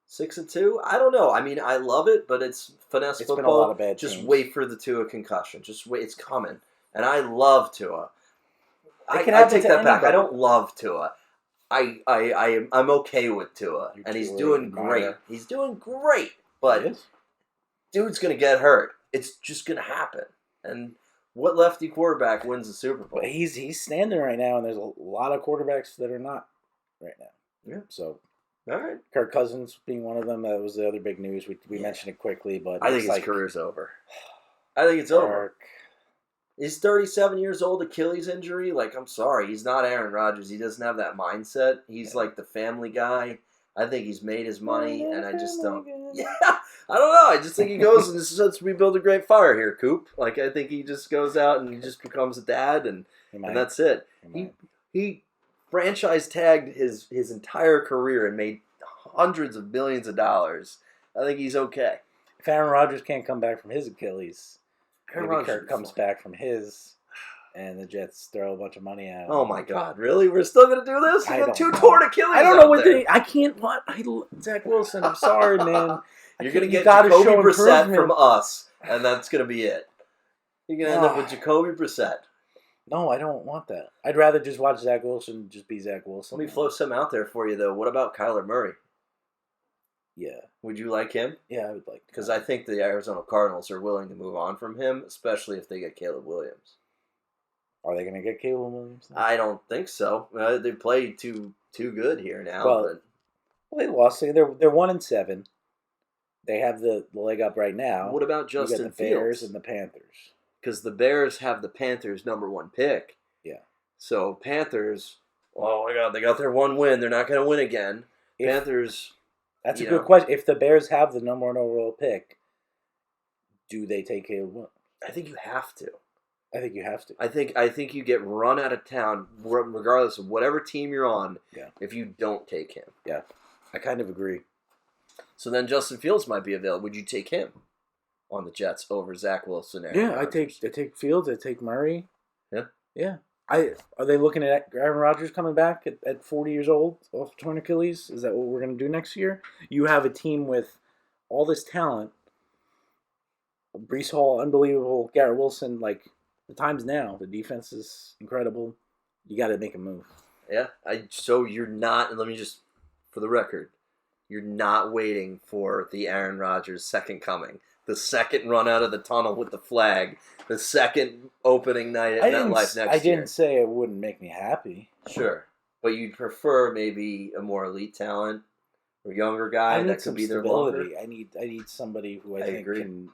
6-2? I don't know. I mean, I love it, but it's finesse football. Been a lot of bad Just teams. wait for the Tua concussion. Just wait. It's coming. And I love Tua. I take that back. I don't love Tua. I'm okay with Tua. And he's doing great. He's doing great. But dude's going to get hurt. It's just going to happen. And what lefty quarterback wins the Super Bowl? But he's standing right now, and there's a lot of quarterbacks that are not right now. Yeah. So, all right. Kirk Cousins being one of them. That was the other big news. We mentioned it quickly, but I think his career's over. I think it's over. He's 37 years old, Achilles injury. I'm sorry. He's not Aaron Rodgers. He doesn't have that mindset. He's like the family guy. I think he's made his money, and I just don't. Yeah, I don't know. I just think he goes and says, "Let's rebuild a great fire here, Coop." Like I think he just goes out and he just becomes a dad, and that's it. He franchise tagged his entire career and made hundreds of millions of dollars. I think he's okay. If Aaron Rodgers can't come back from his Achilles, maybe Kirk comes back from his. And the Jets throw a bunch of money at him. Oh my God! Really? We're still gonna do this? You got 2 torn Achilles. I don't know what I can't. What? Zach Wilson. I'm sorry, man. You're gonna get Jacoby Brissett from us, and that's gonna be it. You're gonna end up with Jacoby Brissett. No, I don't want that. I'd rather just watch Zach Wilson just be Zach Wilson. Let me float some out there for you, though. What about Kyler Murray? Yeah. Would you like him? Yeah, I would like him. Because I think the Arizona Cardinals are willing to move on from him, especially if they get Caleb Williams. Are they going to get Caleb Williams now? I don't think so. They played too good here now. Well, they lost. They're 1-7. They have the leg up right now. What about Justin Fields? The Bears and the Panthers. Because the Bears have the Panthers' #1 pick. Yeah. So Panthers, oh my God, they got their 1 win. They're not going to win again. Panthers. That's a good question. If the Bears have the #1 overall pick, do they take Caleb Williams? I think you have to. I think you have to. I think you get run out of town regardless of whatever team you're on. Yeah. If you don't take him. Yeah. I kind of agree. So then Justin Fields might be available. Would you take him on the Jets over Zach Wilson? I take Fields. I take Murray. Yeah. Yeah. Are they looking at Aaron Rodgers coming back at 40 years old off torn Achilles? Is that what we're going to do next year? You have a team with all this talent. Breece Hall, unbelievable. Garrett Wilson, the time's now. The defense is incredible. You got to make a move. Yeah. So you're not, and let me just, for the record, you're not waiting for the Aaron Rodgers second coming. The second run out of the tunnel with the flag. The second opening night at MetLife next year. I didn't say it wouldn't make me happy. Sure. But you'd prefer maybe a more elite talent or younger guy that could be their longer. I need somebody who I think can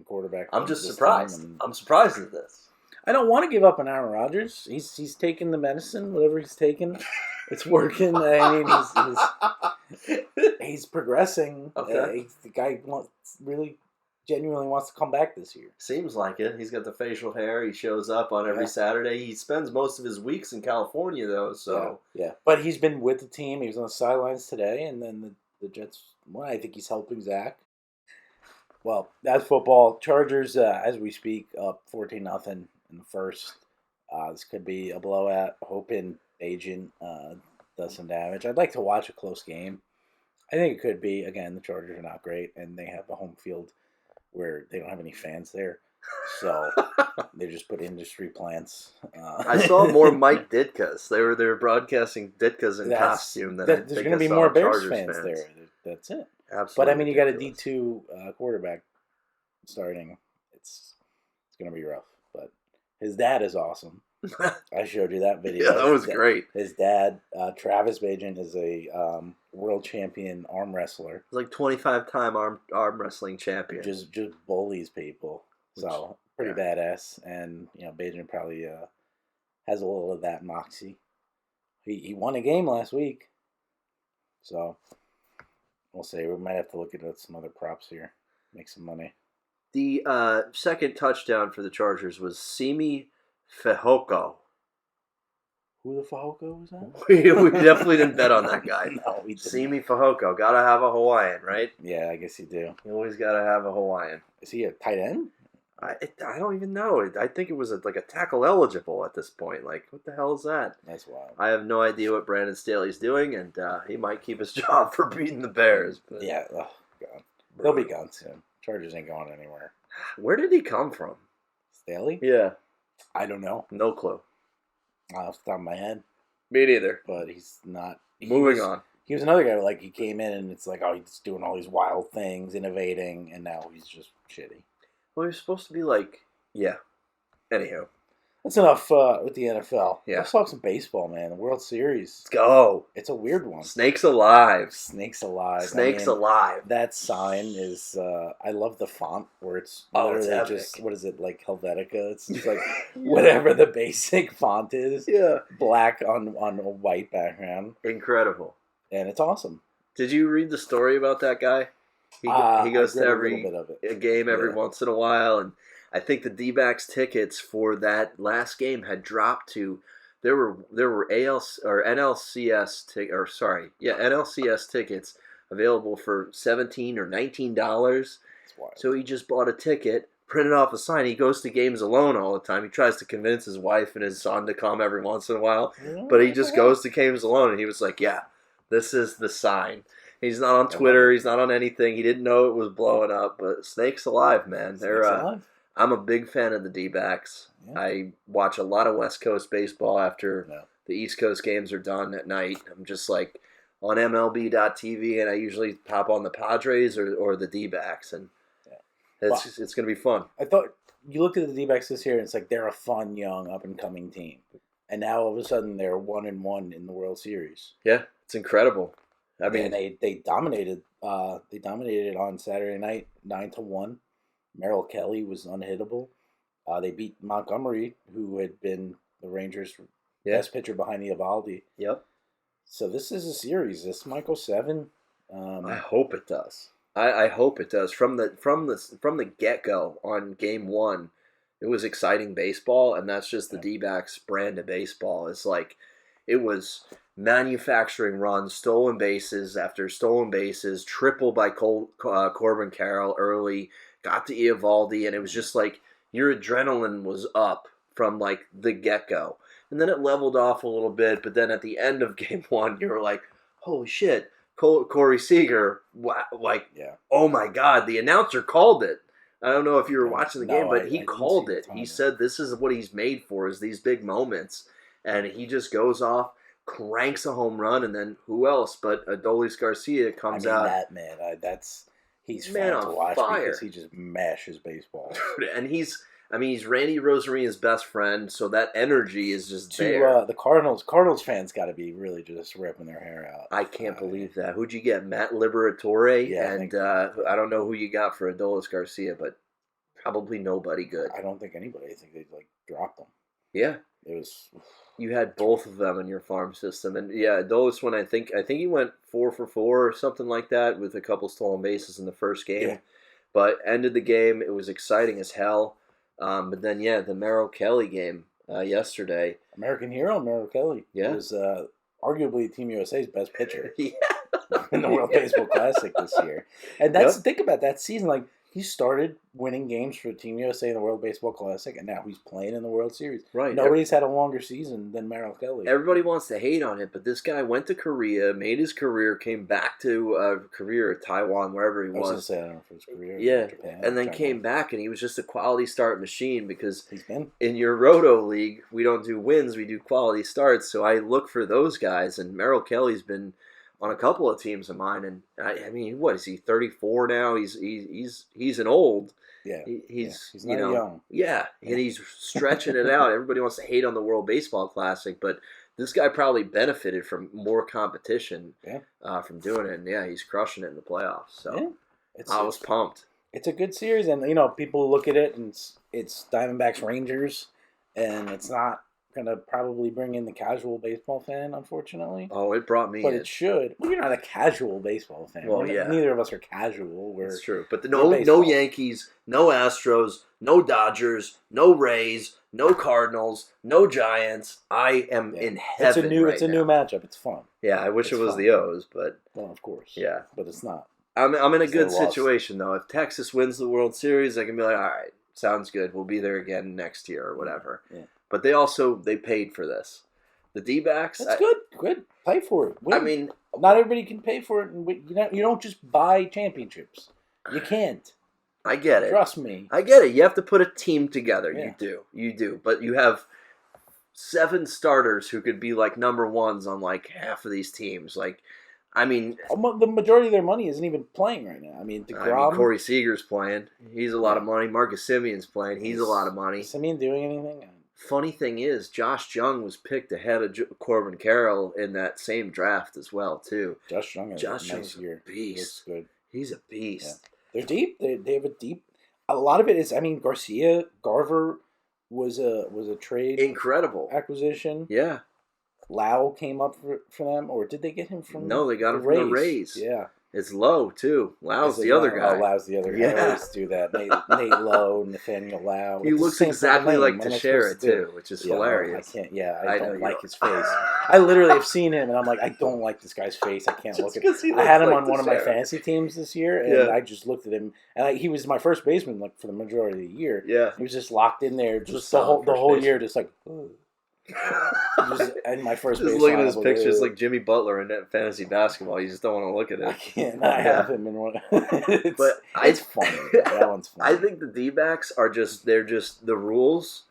quarterback. I'm just surprised. I'm surprised at this. I don't want to give up on Aaron Rodgers. He's taking the medicine, whatever he's taking. It's working. I mean, he's progressing. Okay. The guy genuinely wants to come back this year. Seems like it. He's got the facial hair. He shows up on every Saturday. He spends most of his weeks in California, though. So yeah. But he's been with the team. He was on the sidelines today, and then the Jets. Well, I think he's helping Zach. Well, that's football. Chargers, as we speak, up 14-0 in the first. This could be a blowout. Hoping Agent does some damage. I'd like to watch a close game. I think it could be. Again, the Chargers are not great, and they have the home field where they don't have any fans there. So they just put industry plants. I saw more Mike Ditkas. They were broadcasting Ditkas in costume. There's going to be more Bears fans there. That's it. Absolutely. But I mean, you got a D2 quarterback starting. It's going to be rough. But his dad is awesome. I showed you that video. Yeah, that was great. His dad, Travis Bajan, is a world champion arm wrestler. He's like 25-time arm wrestling champion. Just bullies people. So pretty badass. And Bajan probably has a little of that moxie. He won a game last week. So we'll see. We might have to look at some other props here. Make some money. The second touchdown for the Chargers was Simi Fehoko. Who the Fehoko was that? we definitely didn't bet on that guy. No, we didn't. Simi Fehoko. Gotta have a Hawaiian, right? Yeah, I guess you do. You always gotta have a Hawaiian. Is he a tight end? I don't even know. I think it was a tackle eligible at this point. What the hell is that? That's wild. I have no idea what Brandon Staley's doing, and he might keep his job for beating the Bears. But yeah, oh God. They'll be gone soon. Chargers ain't going anywhere. Where did he come from? Staley? Yeah. I don't know. No clue. Off the top of my head. Me neither. But he's not. Moving on. He was another guy, he came in and it's he's doing all these wild things, innovating, and now he's just shitty. Well, he was supposed to be yeah. Anyhow. That's enough with the NFL. Yeah. Let's talk some baseball, man. The World Series. Let's go. It's a weird one. Snakes alive. Snakes alive. Snakes alive. That sign is, I love the font where it's literally just, what is it, Helvetica? It's just whatever the basic font is. Yeah. Black on a white background. Incredible. And it's awesome. Did you read the story about that guy? He goes to a game every once in a while, and I think the D-backs tickets for that last game had dropped to there were NLCS tickets available for $17 or $19. So he just bought a ticket, printed off a sign. He goes to games alone all the time. He tries to convince his wife and his son to come every once in a while, but he just goes to games alone. And he was like, "Yeah, this is the sign." He's not on Twitter. He's not on anything. He didn't know it was blowing up. But Snakes alive, man. I'm a big fan of the D-backs. Yeah. I watch a lot of West Coast baseball after the East Coast games are done at night. I'm just like on MLB.TV, and I usually pop on the Padres or the D-backs, and it's going to be fun. I thought you looked at the D-backs this year, and it's like they're a fun, young, up-and-coming team. And now all of a sudden they're 1-1 in the World Series. Yeah, it's incredible. I mean, they dominated. They dominated on Saturday night, 9-1. Merrill Kelly was unhittable. They beat Montgomery, who had been the Rangers' best pitcher behind Eovaldi. Yep. So this is a series. This might go 7. I hope it does. I hope it does. From the get-go on Game 1, it was exciting baseball, and that's just the D-backs brand of baseball. It's like it was manufacturing runs, stolen bases after stolen bases, triple by Corbin Carroll early, got to Eovaldi, and it was just like your adrenaline was up from like the get-go. And then it leveled off a little bit, but then at the end of Game 1, you were like, holy shit, Corey Seager, oh my God, the announcer called it. I don't know if you were watching the game, but he called it. He said this is what he's made for, is these big moments. And he just goes off, cranks a home run, and then who else but Adolis Garcia comes out. That man, he's fun to watch because he just mashes baseball. And he's Randy Rosarina's best friend, so that energy is just there. The Cardinals fans got to be really just ripping their hair out. I can't believe that. Who'd you get? Matt Liberatore? Yeah, and I don't know who you got for Adolis Garcia, but probably nobody good. I don't think anybody. I think they dropped them. Yeah. It was. You had both of them in your farm system, and Adolis one. I think he went 4 for 4 or something like that with a couple stolen bases in the first game, but ended the game. It was exciting as hell. But then the Merrill Kelly game yesterday. American hero Merrill Kelly was arguably Team USA's best pitcher in the World Baseball Classic this year. And think about that season. Like he started winning games for Team USA in the World Baseball Classic, and now he's playing in the World Series. Right. Nobody's had a longer season than Merrill Kelly. Everybody wants to hate on it, but this guy went to Korea, made his career, came back to Korea or Taiwan, wherever he was. I was going to say, I don't know if it was Korea or Japan. And then came back, and he was just a quality start machine because he's been. In your Roto League, we don't do wins, we do quality starts. So I look for those guys, and Merrill Kelly's been on a couple of teams of mine, and I mean, what is he? 34 now. He's an old. Yeah, he's not young. Yeah, and he's stretching it out. Everybody wants to hate on the World Baseball Classic, but this guy probably benefited from more competition. From doing it, and he's crushing it in the playoffs. So I was pumped. It's a good series, and people look at it, and it's Diamondbacks Rangers, and it's not going to probably bring in the casual baseball fan, unfortunately. Oh, it brought me But in. It should. Well, you're not a casual baseball fan. Well, Neither of us are casual. That's true. But no Yankees, no Astros, no Dodgers, no Rays, no Cardinals, no Giants. I am in heaven It's a new matchup. It's fun. Yeah, I wish it was the O's, but... Well, of course. Yeah. But it's not. I'm in a good situation, though. If Texas wins the World Series, I can be like, all right, sounds good. We'll be there again next year or whatever. Yeah. But they paid for this. The D-backs... That's good. Pay for it. Win. I mean... Not everybody can pay for it. And you don't just buy championships. You can't. I get it. Trust me. I get it. You have to put a team together. Yeah. You do. But you have 7 starters who could be like number ones on like half of these teams. Like, I mean... The majority of their money isn't even playing right now. I mean, Corey Seager's playing. He's a lot of money. Marcus Simeon's playing. He's a lot of money. Is Simeon doing anything? Funny thing is, Josh Jung was picked ahead of Corbin Carroll in that same draft as well, too. Josh Jung is a nice year. Beast. Good. He's a beast. Yeah. They're deep. They have a deep... A lot of it is, Garver was a trade... Incredible. Acquisition. Yeah. Lau came up for them, or did they get him from? No, they got him from the Rays. Yeah. It's Lowe, too. Lau's the other guy. Oh, Lau's the other guy. Yeah. I always do that. Nate Lowe, Nathaniel Lau. He looks exactly like Teixeira, too, which is hilarious. I don't like his face. I literally have seen him, and I'm like, I don't like this guy's face. I can't look at him. I had him on one of my fantasy teams this year, and I just looked at him, and he was my first baseman like for the majority of the year. Yeah. He was just locked in there just the whole year, just like, ooh. And my first just looking at his pictures like Jimmy Butler in that fantasy basketball. You just don't want to look at it. I can't not have him in one. But it's funny. That one's funny. I think the D-backs are the rules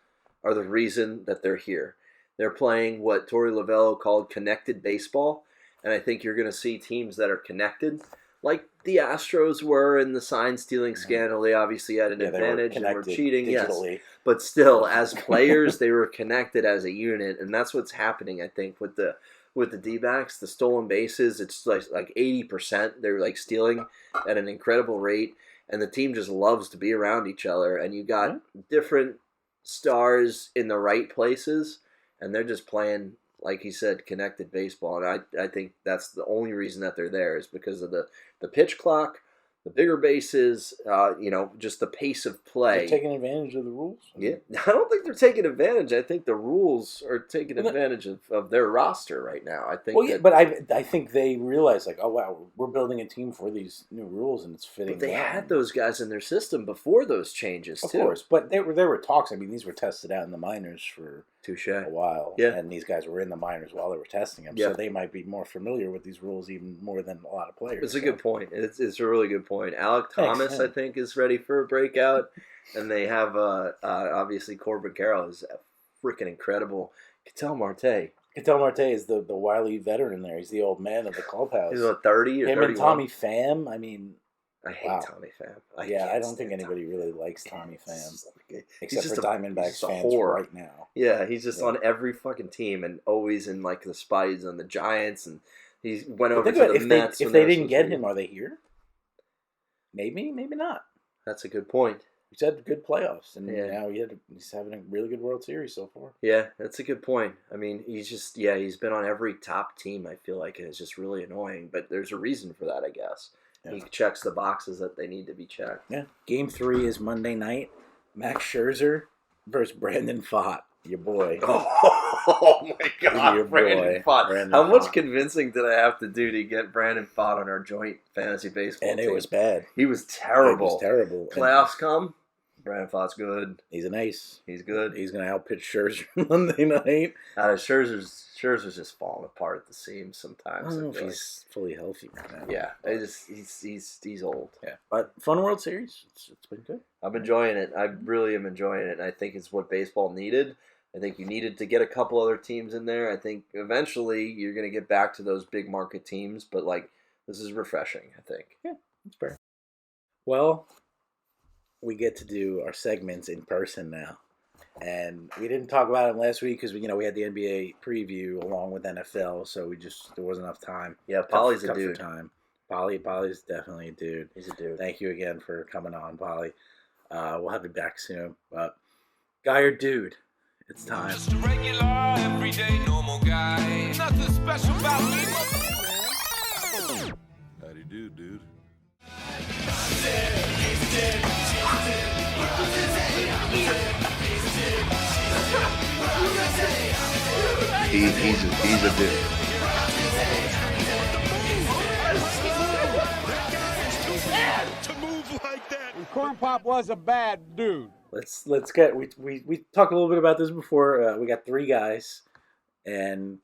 are the reason that they're here. They're playing what Torey Lovello called connected baseball, and I think you're going to see teams that are connected, like the Astros were in the sign-stealing scandal. They obviously had an advantage and were cheating, digitally. Yes. But still, as players, they were connected as a unit, and that's what's happening, I think, with the D-backs. The stolen bases, it's like 80%. They're like stealing at an incredible rate, and the team just loves to be around each other. And you got different stars in the right places, and they're just playing, like he said, connected baseball. And I think that's the only reason that they're there is because of the pitch clock, the bigger bases, just the pace of play. They're taking advantage of the rules? Yeah. I don't think they're taking advantage. I think the rules are taking advantage of their roster right now. I think. Well, yeah, but I think they realize, like, oh, wow, we're building a team for these new rules, and it's fitting. But they had those guys in their system before those changes, too. Of course, but there were talks. I mean, these were tested out in the minors for a while. Yeah. And these guys were in the minors while they were testing them, so they might be more familiar with these rules even more than a lot of players. It's a good point. It's a really good point. Alec Thomas, I think, is ready for a breakout. And they have, obviously, Corbin Carroll is freaking incredible. Ketel Marte is the wily veteran there. He's the old man of the clubhouse. He's about 30 or 31. Him and Tommy Pham, I mean... I hate Tommy Pham. I don't think anybody really likes Tommy Pham. Except for Diamondbacks fans right now. Yeah, he's just on every fucking team and always in, like, the Spies and the Giants. And he went over to the Mets. If they didn't get him, are they here? Maybe, maybe not. That's a good point. He's had good playoffs, and now he's having a really good World Series so far. Yeah, that's a good point. I mean, he's been on every top team, I feel like, and it's just really annoying. But there's a reason for that, I guess. Yeah. He checks the boxes that they need to be checked. Yeah. Game 3 is Monday night. Max Scherzer versus Brandon Pfaadt, your boy. Oh my God, your Brandon Pfaadt. How much convincing did I have to do to get Brandon Pfaadt on our joint fantasy baseball team? And it was bad. He was terrible. Playoffs come. Brandon Pfaadt's good. He's an ace. He's good. He's going to outpitch Scherzer Monday night. Scherzer's just falling apart at the seams sometimes. I don't know if he's fully healthy right now. Yeah, he's old. Yeah, but fun World Series. It's been good. I'm enjoying it. I really am enjoying it. And I think it's what baseball needed. I think you needed to get a couple other teams in there. I think eventually you're going to get back to those big market teams. But this is refreshing. I think. Yeah, it's fair. Well, we get to do our segments in person now. And we didn't talk about it last week because we had the NBA preview along with NFL, so there wasn't enough time. Yeah, Polly's a dude. Polly's definitely a dude. He's a dude. Thank you again for coming on, Polly. We'll have you back soon. But guy or dude, it's time. Just a regular, everyday, normal guy. Nothing special about me. How do you do, dude? He's a dude. To move like that. Corn Pop was a bad dude. Let's get we talked a little bit about this before. We got 3 guys, and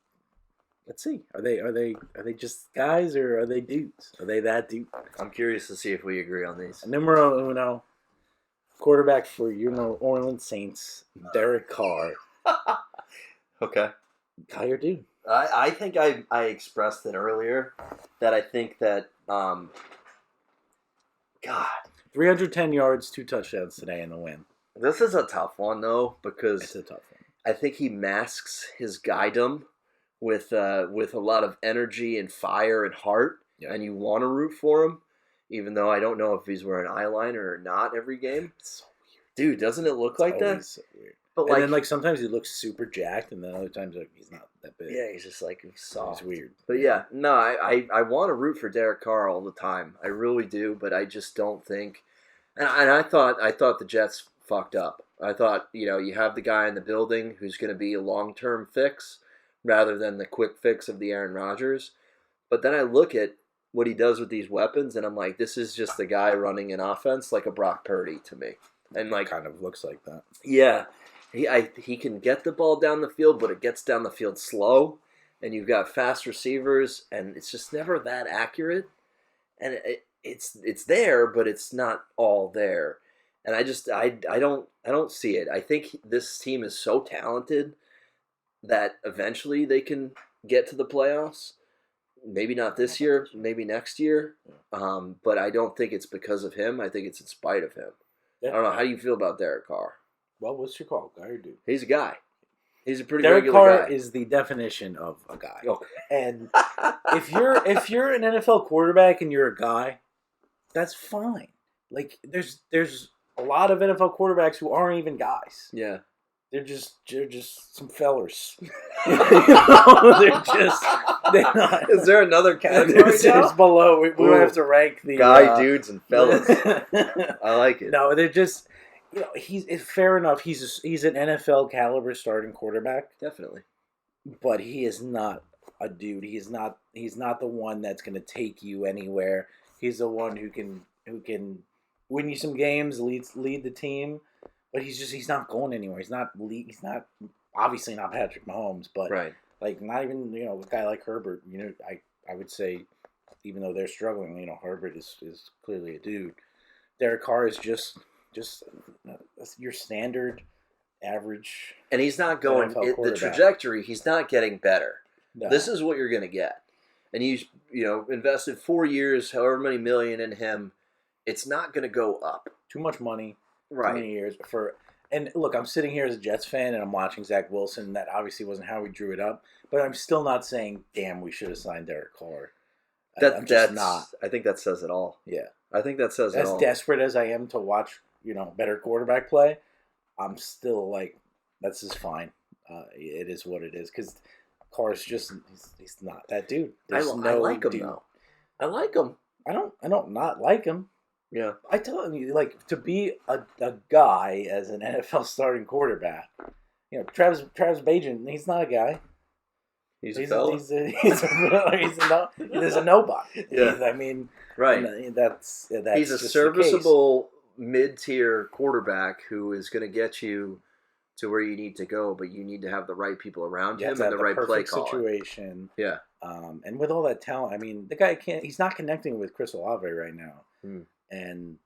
let's see. Are they just guys or are they dudes? Are they that dude? I'm curious to see if we agree on these. Numero uno, quarterback for your New Orleans Saints, Derek Carr. Okay. Guy or dude? I think I expressed it earlier that I think that 310 yards, 2 touchdowns today in the win. This is a tough one though because it's a tough one. I think he masks his guydom with a lot of energy and fire and heart, and you want to root for him, even though I don't know if he's wearing eyeliner or not every game. It's so weird, dude. Doesn't it look like that? So weird. But and then like sometimes he looks super jacked, and then other times like he's not that big. Yeah, he's just like soft. He's weird. But yeah, no, I want to root for Derek Carr all the time. I really do, but I just don't think. And I thought the Jets fucked up. I thought you have the guy in the building who's going to be a long-term fix rather than the quick fix of the Aaron Rodgers. But then I look at what he does with these weapons, and I'm like, this is just the guy running an offense like a Brock Purdy to me. And like, kind of looks like that. Yeah. He can get the ball down the field, but it gets down the field slow, and you've got fast receivers, and it's just never that accurate. And it's there, but it's not all there. And I don't see it. I think this team is so talented that eventually they can get to the playoffs. Maybe not this year, maybe next year. But I don't think it's because of him. I think it's in spite of him. Yeah. I don't know. How do you feel about Derek Carr? Well, what's your call, guy or dude? He's a guy. He's a pretty Derek regular Carr guy. is the definition of a guy. Okay. And if you're an NFL quarterback and you're a guy, that's fine. Like there's a lot of NFL quarterbacks who aren't even guys. Yeah. They're just some fellers. They're not. Is there another category? It's below. We don't have to rank the guy, dudes, and fellas. I like it. No, they're just. He's fair enough. He's an NFL caliber starting quarterback. Definitely. But he is not a dude. He's not the one that's going to take you anywhere. He's the one who can win you some games, lead the team. But he's not going anywhere. He's not obviously not Patrick Mahomes, but right. Like not even a guy like Herbert. I would say even though they're struggling, Herbert is clearly a dude. Derek Carr is just your standard average. And he's not going the trajectory. He's not getting better. No. This is what you're going to get. And you invested 4 years, however many million in him. It's not going to go up. Too much money. Right. Too many years and look, I'm sitting here as a Jets fan and I'm watching Zach Wilson. That obviously wasn't how we drew it up, but I'm still not saying, "Damn, we should have signed Derek Carr." I'm just not. I think that says it all. Yeah, I think that says it all. As desperate as I am to watch, better quarterback play, I'm still like, this is fine. It is what it is because Carr's just he's not that dude. I like him though. I like him. I don't not like him. Yeah, I tell you, like to be a guy as an NFL starting quarterback. Travis Bajan, he's not a guy. He's a fella. He's a nobody. Yeah, right. That's he's a serviceable mid-tier quarterback who is going to get you to where you need to go, but you need to have the right people around him and the right play call. Situation. Yeah. And with all that talent, the guy he's not connecting with Chris Olave right now. And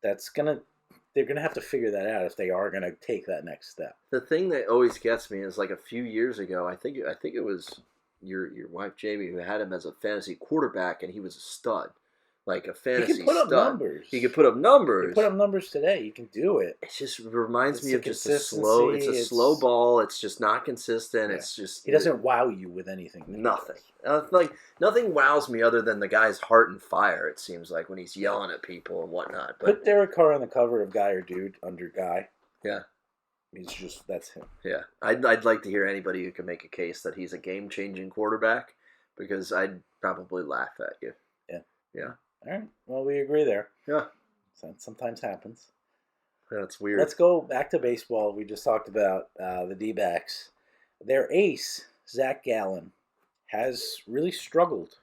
they're gonna have to figure that out if they are gonna take that next step. The thing that always gets me is like a few years ago, I think it was your wife Jamie who had him as a fantasy quarterback, and he was a stud. Like a fantasy stud. He could put up numbers. He could put up numbers. He put up numbers today. You can do it. It just reminds me of just a slow. It's a slow ball. It's just not consistent. Yeah. It's just he doesn't wow you with anything. Nothing. Nothing wows me other than the guy's heart and fire. It seems like when he's yelling at people and whatnot. But put Derek Carr on the cover of Guy or Dude under Guy. Yeah. That's him. Yeah. I'd like to hear anybody who can make a case that he's a game-changing quarterback because I'd probably laugh at you. Yeah. Yeah. All right. Well, we agree there. Yeah. So sometimes happens. That's weird. Let's go back to baseball. We just talked about the D-backs. Their ace, Zac Gallen, has really struggled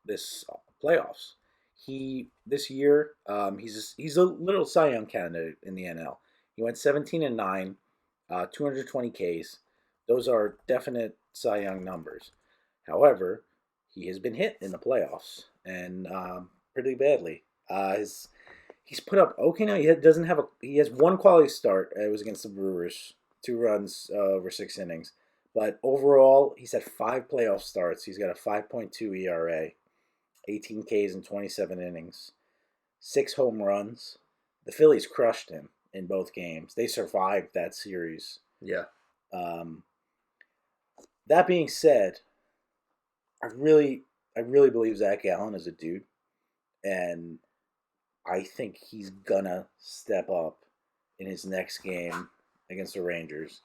this playoffs. This year, he's a little Cy Young candidate in the NL. He went 17-9, 220 Ks. Those are definite Cy Young numbers. However, he has been hit in the playoffs and pretty badly. He's put up okay now. He has one quality start. It was against the Brewers, 2 runs over 6 innings. But overall, he's had 5 playoff starts. He's got a 5.2 ERA, 18 Ks in 27 innings, 6 home runs. The Phillies crushed him in both games. They survived that series. Yeah. That being said, I really believe Zac Gallen is a dude, and I think he's gonna step up in his next game against the Rangers,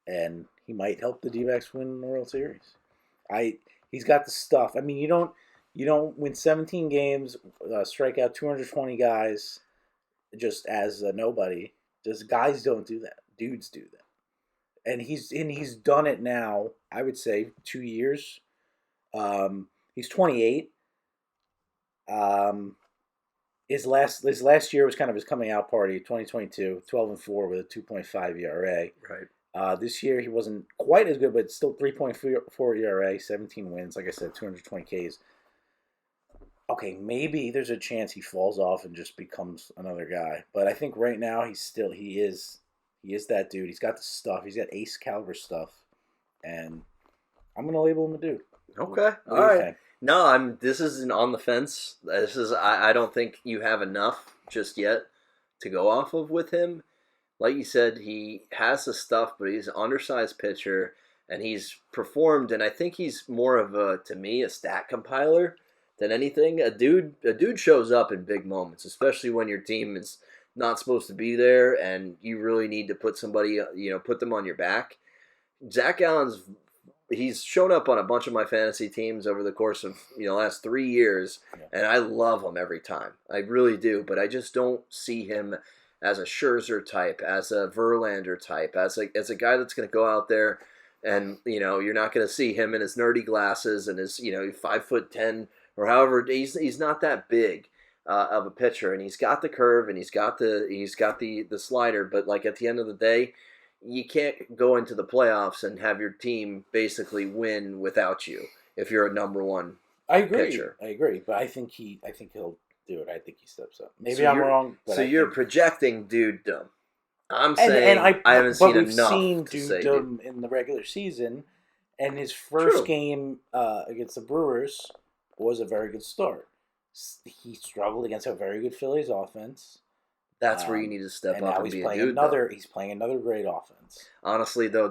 and he might help the D-backs win the World Series. He's got the stuff. I mean, you don't win 17 games, strike out 220 guys, just as a nobody. Just guys don't do that. Dudes do that, and he's done it now. I would say 2 years. He's 28. His last year was kind of his coming out party. 2022, 12-4 with a 2.5 ERA. Right. This year he wasn't quite as good, but still 3.4 ERA, 17 wins. Like I said, 220 Ks. Okay, maybe there's a chance he falls off and just becomes another guy. But I think right now he is that dude. He's got the stuff. He's got ace caliber stuff, and I'm gonna label him a dude. Okay, all right. No, this isn't on the fence. I don't think you have enough just yet to go off of with him. Like you said, he has the stuff, but he's an undersized pitcher, and he's performed. And I think he's more of a stat compiler than anything. A dude shows up in big moments, especially when your team is not supposed to be there, and you really need to put somebody, put them on your back. Zac Gallen's. He's shown up on a bunch of my fantasy teams over the course of last 3 years, and I love him every time. I really do, but I just don't see him as a Scherzer type, as a Verlander type, as a guy that's going to go out there and you're not going to see him in his nerdy glasses and his 5'10" or however. He's not that big of a pitcher, and he's got the curve and he's got the slider, but like at the end of the day, you can't go into the playoffs and have your team basically win without you if you're a number one pitcher. I agree, but I think he'll do it. I think he steps up. Maybe I'm wrong. But you're projecting dudedom. I'm saying I haven't seen enough. But we've seen dudedom in the regular season, and his first game against the Brewers was a very good start. He struggled against a very good Phillies offense. That's where you need to step up and be a dude. He's playing another great offense. Honestly, though,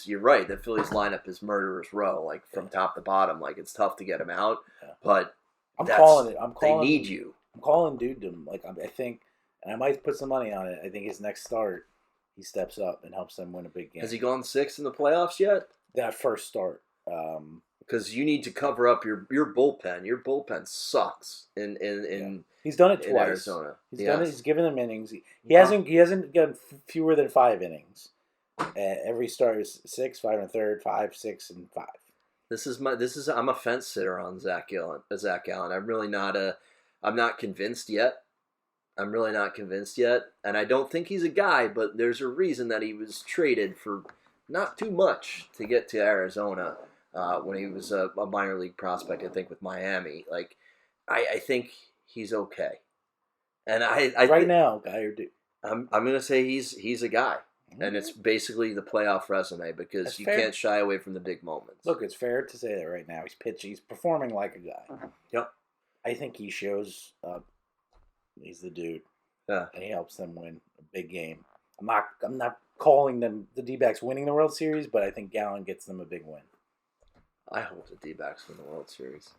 you're right. That Phillies lineup is murderer's row, like from top to bottom. Like it's tough to get him out, but I'm calling it. They need you. I'm calling dudedom. Like I think, and I might put some money on it. I think his next start, he steps up and helps them win a big game. Has he gone 6 in the playoffs yet? That first start. Because you need to cover up your bullpen. Your bullpen sucks in He's done it twice. Arizona. He's done it. He's given them innings. He hasn't gotten fewer than 5 innings. Every start is 6, 5 1/3, 5, 6, and 5. I'm a fence sitter on Zac Gallen. I'm really not I'm not convinced yet. I'm really not convinced yet, and I don't think he's a guy. But there's a reason that he was traded for not too much to get to Arizona. When he was a minor league prospect, I think with Miami. Like, I think he's okay, and I now, guy or dude. I'm gonna say he's a guy, and it's basically the playoff resume because That's you fair. can't shy away from the big moments. Look, it's fair to say that right now. He's pitching. He's performing like a guy. Yep. I think he shows he's the dude. Yeah. And he helps them win a big game. I'm not calling them the D-backs winning the World Series, but I think Gallen gets them a big win. I hope the D-backs win the World Series.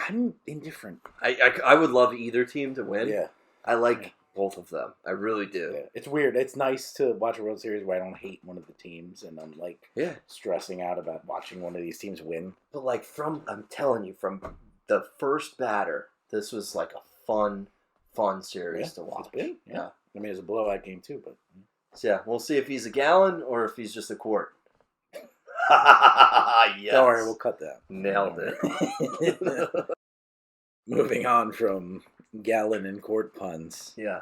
I'm indifferent. I would love either team to win. Yeah. I like both of them. I really do. Yeah. It's weird. It's nice to watch a World Series where I don't hate one of the teams and I'm stressing out about watching one of these teams win. But I'm telling you, from the first batter, this was like a fun series to watch. It's been, yeah. I mean, it's a blowout game too, but so yeah, we'll see if he's a Gallen or if he's just a Quart. Yes. Don't worry, we'll cut that. Nailed it. Moving on from Gallen and Quart puns. Yeah.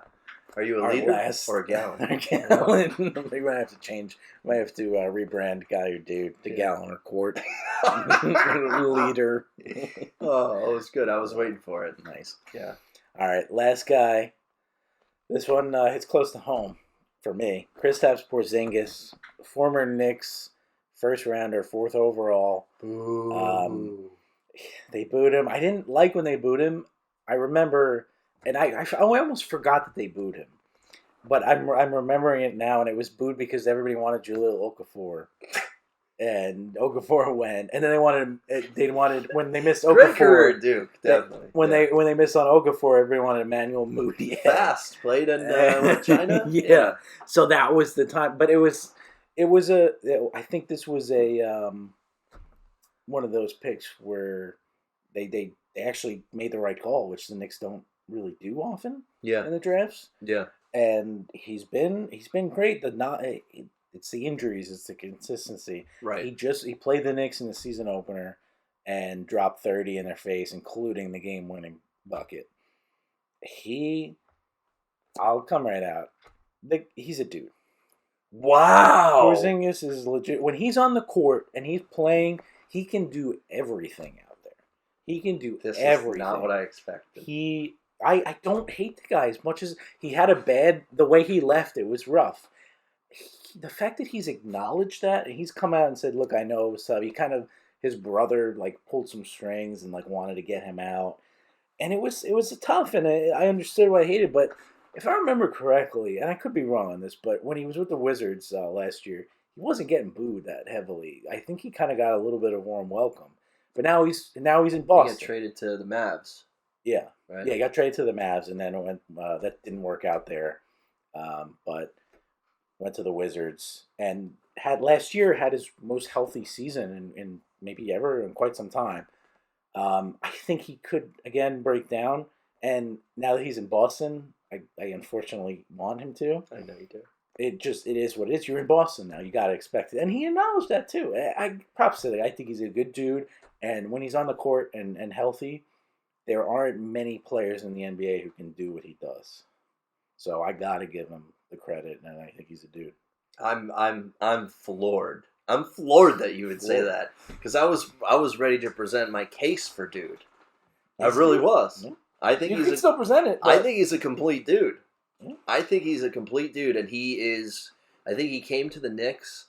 Are you a leader or a Gallen? Gallen. We might have to change. We might have to rebrand guy or dude to Gallen or Quart. Leader. Oh, it was good. I was waiting for it. Nice. Yeah. All right, last guy. This one hits close to home for me. Kristaps Porzingis, former Knicks first rounder, 4th overall. Ooh. They booed him. I didn't like when they booed him. I remember, and I almost forgot that they booed him. But I'm remembering it now, and it was booed because everybody wanted Jahlil Okafor. and Okafor went, and then they wanted when they missed Great career, Okafor. Duke, definitely. When they missed on Okafor, everyone wanted Emmanuel Moody. Fast played in China. Yeah. So that was the time, but it was I think this was a one of those picks where they actually made the right call, which the Knicks don't really do often. Yeah. In the drafts. Yeah. And he's been great. It's the injuries, it's the consistency. Right. He played the Knicks in the season opener and dropped 30 in their face, including the game-winning bucket. I'll come right out. He's a dude. Wow. Porzingis is legit. When he's on the court and he's playing, he can do everything out there. He can do everything. This is not what I expected. I don't hate the guy as much as he had the way he left it was rough. The fact that he's acknowledged that and he's come out and said, look, I know what's up. He kind of, his brother like pulled some strings and like wanted to get him out. And it was tough, and I understood why I hated, but if I remember correctly, and I could be wrong on this, but when he was with the Wizards last year, he wasn't getting booed that heavily. I think he kind of got a little bit of warm welcome. But now he's in Boston. He got traded to the Mavs. Yeah. Right? Yeah, he got traded to the Mavs, and then that didn't work out there. But went to the Wizards, and last year had his most healthy season in maybe ever in quite some time. I think he could, again, break down. And now that he's in Boston, I unfortunately want him to. I know you do. It is what it is. You're in Boston now. You got to expect it. And he acknowledged that, too. Props to that. I think he's a good dude. And when he's on the court and healthy, there aren't many players in the NBA who can do what he does. So I got to give him the credit, and I think he's a dude. I'm floored. I'm floored that you would say that, because I was ready to present my case for dude. I really was. Yeah. I think you can still present it. I think he's a complete dude. Yeah. I think he's a complete dude, and he is. I think he came to the Knicks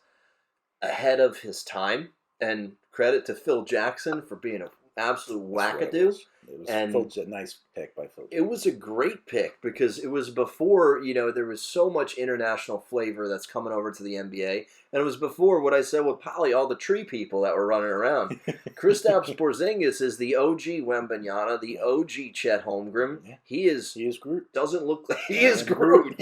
ahead of his time, and credit to Phil Jackson for being an absolute wackadoo. It was a nice pick by Phil. It was a great pick because it was before, there was so much international flavor that's coming over to the NBA. And it was before what I said with Polly, all the tree people that were running around. Kristaps Porzingis is the OG Wembanyama, the OG Chet Holmgren. Yeah. He is Groot. Doesn't look like he is Groot.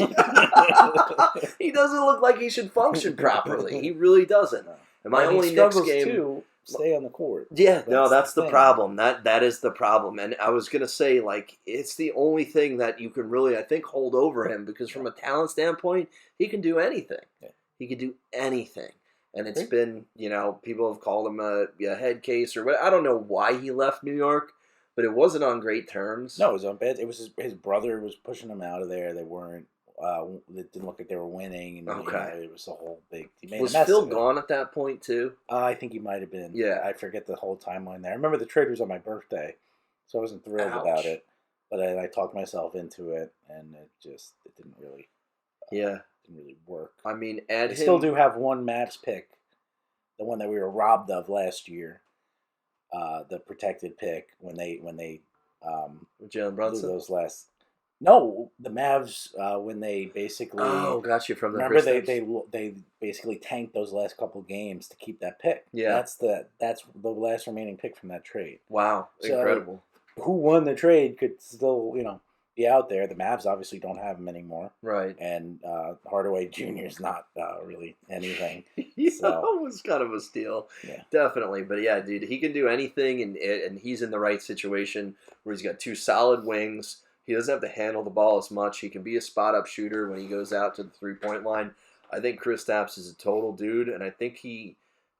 He doesn't look like he should function properly. He really doesn't. And my only next game too. Stay on the court. Yeah, that's the problem. That is the problem. And I was going to say, it's the only thing that you can really, I think, hold over him, because from a talent standpoint, he can do anything. Yeah. He can do anything. And it's been, people have called him a head case or what. I don't know why he left New York, but it wasn't on great terms. No, it was on bad. It was his brother was pushing him out of there. They weren't. It didn't look like they were winning. And, it was a whole big. Was Phil gone at that point too? I think he might have been. Yeah, I forget the whole timeline there. I remember the trade was on my birthday, so I wasn't thrilled about it. But I talked myself into it, and it didn't really. Didn't really work. I mean, still do have one Mavs pick, the one that we were robbed of last year, the protected pick when they Jalen Brunson those last. No, the Mavs when they basically got you from the remember they basically tanked those last couple games to keep that pick. Yeah, that's the last remaining pick from that trade. Wow, incredible! Who won the trade could still be out there. The Mavs obviously don't have him anymore, right? And Hardaway Jr. is not really anything. It was kind of a steal, yeah, definitely. But yeah, dude, he can do anything, and he's in the right situation where he's got two solid wings. He doesn't have to handle the ball as much. He can be a spot-up shooter when he goes out to the three-point line. I think Kristaps is a total dude, and I think he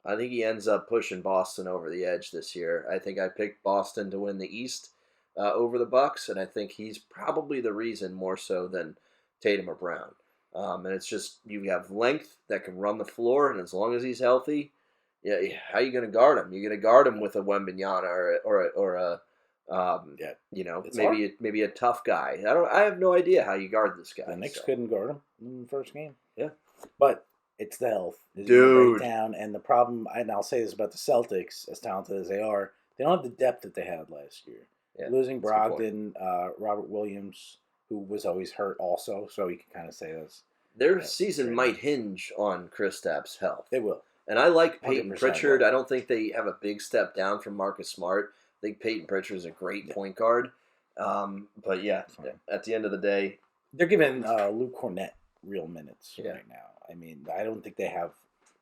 ends up pushing Boston over the edge this year. I think I picked Boston to win the East over the Bucks, and I think he's probably the reason more so than Tatum or Brown. And it's just you have length that can run the floor, and as long as he's healthy, how are you going to guard him? You're going to guard him with a Wembanyama or a maybe a tough guy. I have no idea how you guard this guy. The Knicks couldn't guard him in the first game. Yeah, but it's the health, dude. Down, and the problem, and I'll say this about the Celtics, as talented as they are, they don't have the depth that they had last year. Yeah, losing Brogdon, Robert Williams, who was always hurt, also, so you can kind of say this. Their season might hinge on Kristaps' health. They will. And I like Peyton 100% Pritchard. will. I don't think they have a big step down from Marcus Smart. I think Peyton Pritchard is a great point guard. But yeah, at the end of the day, they're giving Luke Cornett real minutes right now. I mean, I don't think they have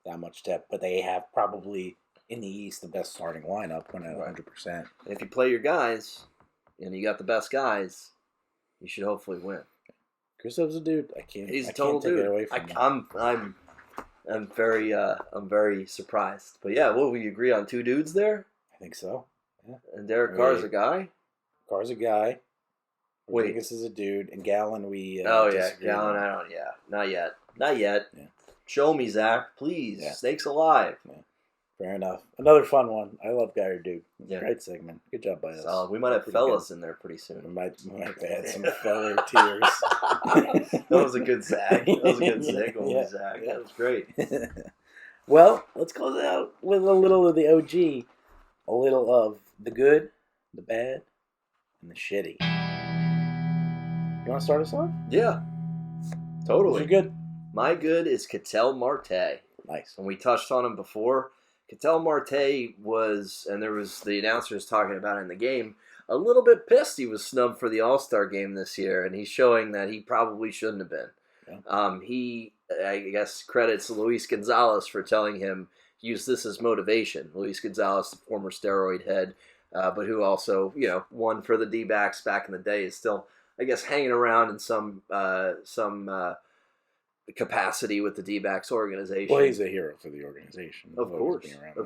that much depth, but they have probably in the East the best starting lineup when at 100%. And if you play your guys and you got the best guys, you should hopefully win. Kristaps a dude. He's a total dude. Take it away from him. I'm very surprised. But yeah, we agree on 2 dudes there? I think so. Yeah. And Derek Carr's a guy? Carr's a guy. Porzingis is a dude, and Gallen we. Gallen. Not yet. Yeah. Show me, Zach, please. Yeah. Snakes alive. Yeah. Fair enough. Another fun one. I love Guy or Dude. Yeah. Great segment. Good job by us. We might have fellas in there pretty soon. We might add some feller tears. That was a good Zach. That was a good segue, Zach. That was great. Well, let's close out with a little of the OG. A little of the good, the bad, and the shitty. You want to start us off? Yeah. Totally. Who's your good? My good is Ketel Marte. Nice. And we touched on him before. Ketel Marte was, and there was the announcers talking about it in the game, a little bit pissed he was snubbed for the All-Star game this year, and he's showing that he probably shouldn't have been. Yeah. He, I guess, credits Luis Gonzalez for telling him, use this as motivation. Luis Gonzalez, the former steroid head, but who also, won for the D-backs back in the day, is still, I guess, hanging around in some capacity with the D-backs organization. Well, he's a hero for the organization. Of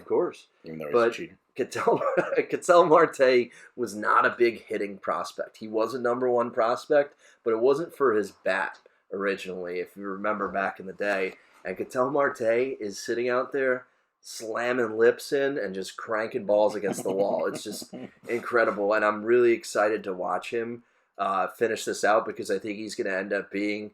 course. Even though he's a cheater. Ketel Marte was not a big hitting prospect. He was a number 1 prospect, but it wasn't for his bat originally, if you remember back in the day. And Ketel Marte is sitting out there slamming lips in and just cranking balls against the wall. It's just incredible, and I'm really excited to watch him finish this out because I think he's going to end up being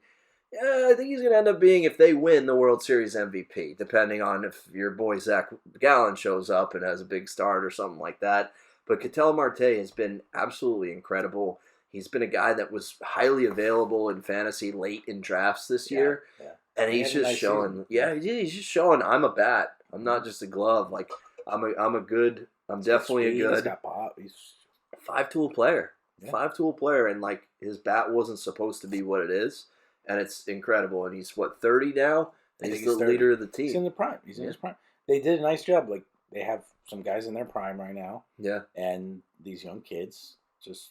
if they win the World Series MVP, depending on if your boy Zac Gallen shows up and has a big start or something like that. But Ketel Marte has been absolutely incredible. He's been a guy that was highly available in fantasy late in drafts this year. Yeah. And he's just showing, he's just showing I'm a bat. I'm not just a glove. Like, I'm definitely a good. He's got pop. He's 5-tool player. Yeah. 5-tool player, and like his bat wasn't supposed to be what it is. And it's incredible. And he's, 30 now? And he's the leader of the team. He's in the prime. He's in his prime. They did a nice job. Like, they have some guys in their prime right now. Yeah. And these young kids just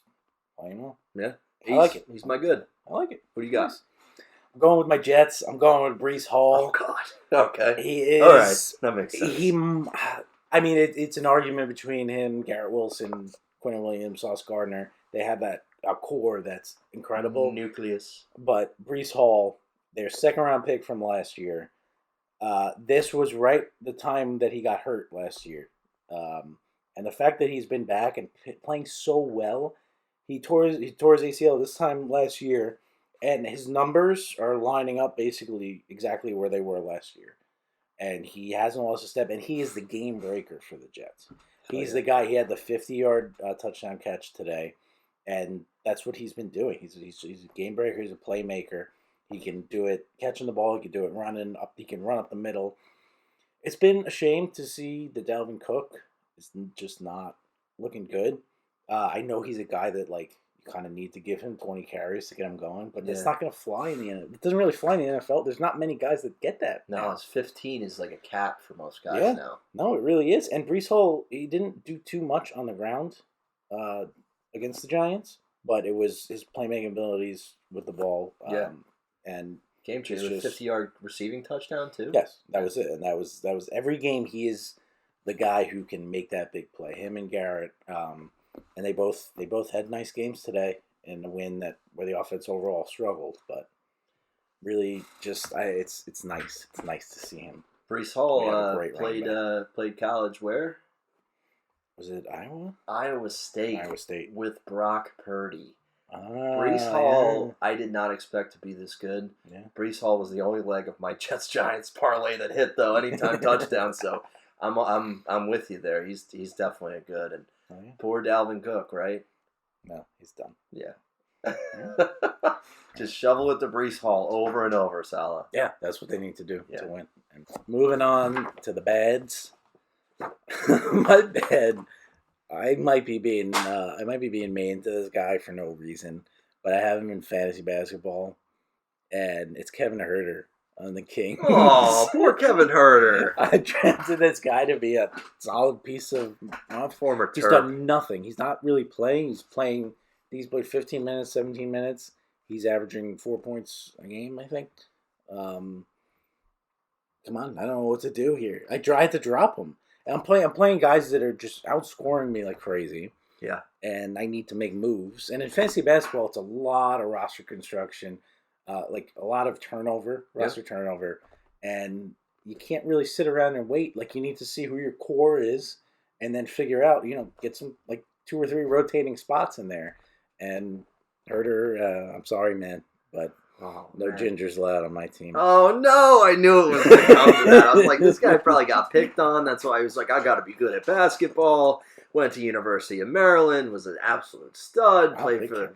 playing well. Yeah. I like it. He's my good. I like it. What do you got? Nice. I'm going with my Jets. I'm going with Breece Hall. Oh, God. Okay. He is. All right. That makes sense. It's an argument between him, Garrett Wilson, Quentin Williams, Sauce Gardner. They have that core that's incredible. Nucleus. But Breece Hall, their second-round pick from last year, this was right the time that he got hurt last year. And the fact that he's been back and playing so well, he tore his ACL this time last year, and his numbers are lining up basically exactly where they were last year. And he hasn't lost a step, and he is the game breaker for the Jets. He's the guy. He had the 50-yard touchdown catch today, and that's what he's been doing. He's a game breaker. He's a playmaker. He can do it catching the ball. He can do it running up. He can run up the middle. It's been a shame to see the Dalvin Cook is just not looking good. I know he's a guy that you kind of need to give him 20 carries to get him going, but it's not going to fly in the NFL. It doesn't really fly in the NFL. There's not many guys that get that. No, it's 15 is like a cap for most guys now. No, it really is. And Breece Hall, he didn't do too much on the ground against the Giants, but it was his playmaking abilities with the ball. And game changer, 50-yard receiving touchdown too. Yes, that was it, and that was every game. He is the guy who can make that big play. Him and Garrett, and they both had nice games today in a win where the offense overall struggled, but really just it's nice. It's nice to see him. Breece Hall played college where? Was it Iowa? Iowa State with Brock Purdy. Breece Hall, I did not expect to be this good. Yeah. Breece Hall was the only leg of my Jets-Giants parlay that hit though, anytime touchdown. So I'm with you there. He's definitely a good. And poor Dalvin Cook, right? No, he's done. Yeah. Just shovel it to Breece Hall over and over, Salah. Yeah, that's what they need to do to win. And moving on to the bads. My bad. I might be being mean to this guy for no reason, but I have him in fantasy basketball, and it's Kevin Huerter on the Kings. Oh, poor Kevin Huerter. I drafted this guy to be a solid piece of former Turk. He's done nothing. He's not really playing. He's playing. He's played 15 minutes, 17 minutes. He's averaging 4 points a game, I think. Come on, I don't know what to do here. I tried to drop him. And I'm playing guys that are just outscoring me like crazy. Yeah. And I need to make moves. And in fantasy basketball, it's a lot of roster construction, like a lot of roster turnover. And you can't really sit around and wait. Like, you need to see who your core is and then figure out, get some, like, 2 or 3 rotating spots in there. And Huerter, I'm sorry, man, but no gingers allowed on my team. Oh, no, I knew it was going to come to that. I was like, this guy probably got picked on. That's why he was like, I got to be good at basketball. Went to University of Maryland, was an absolute stud. Played for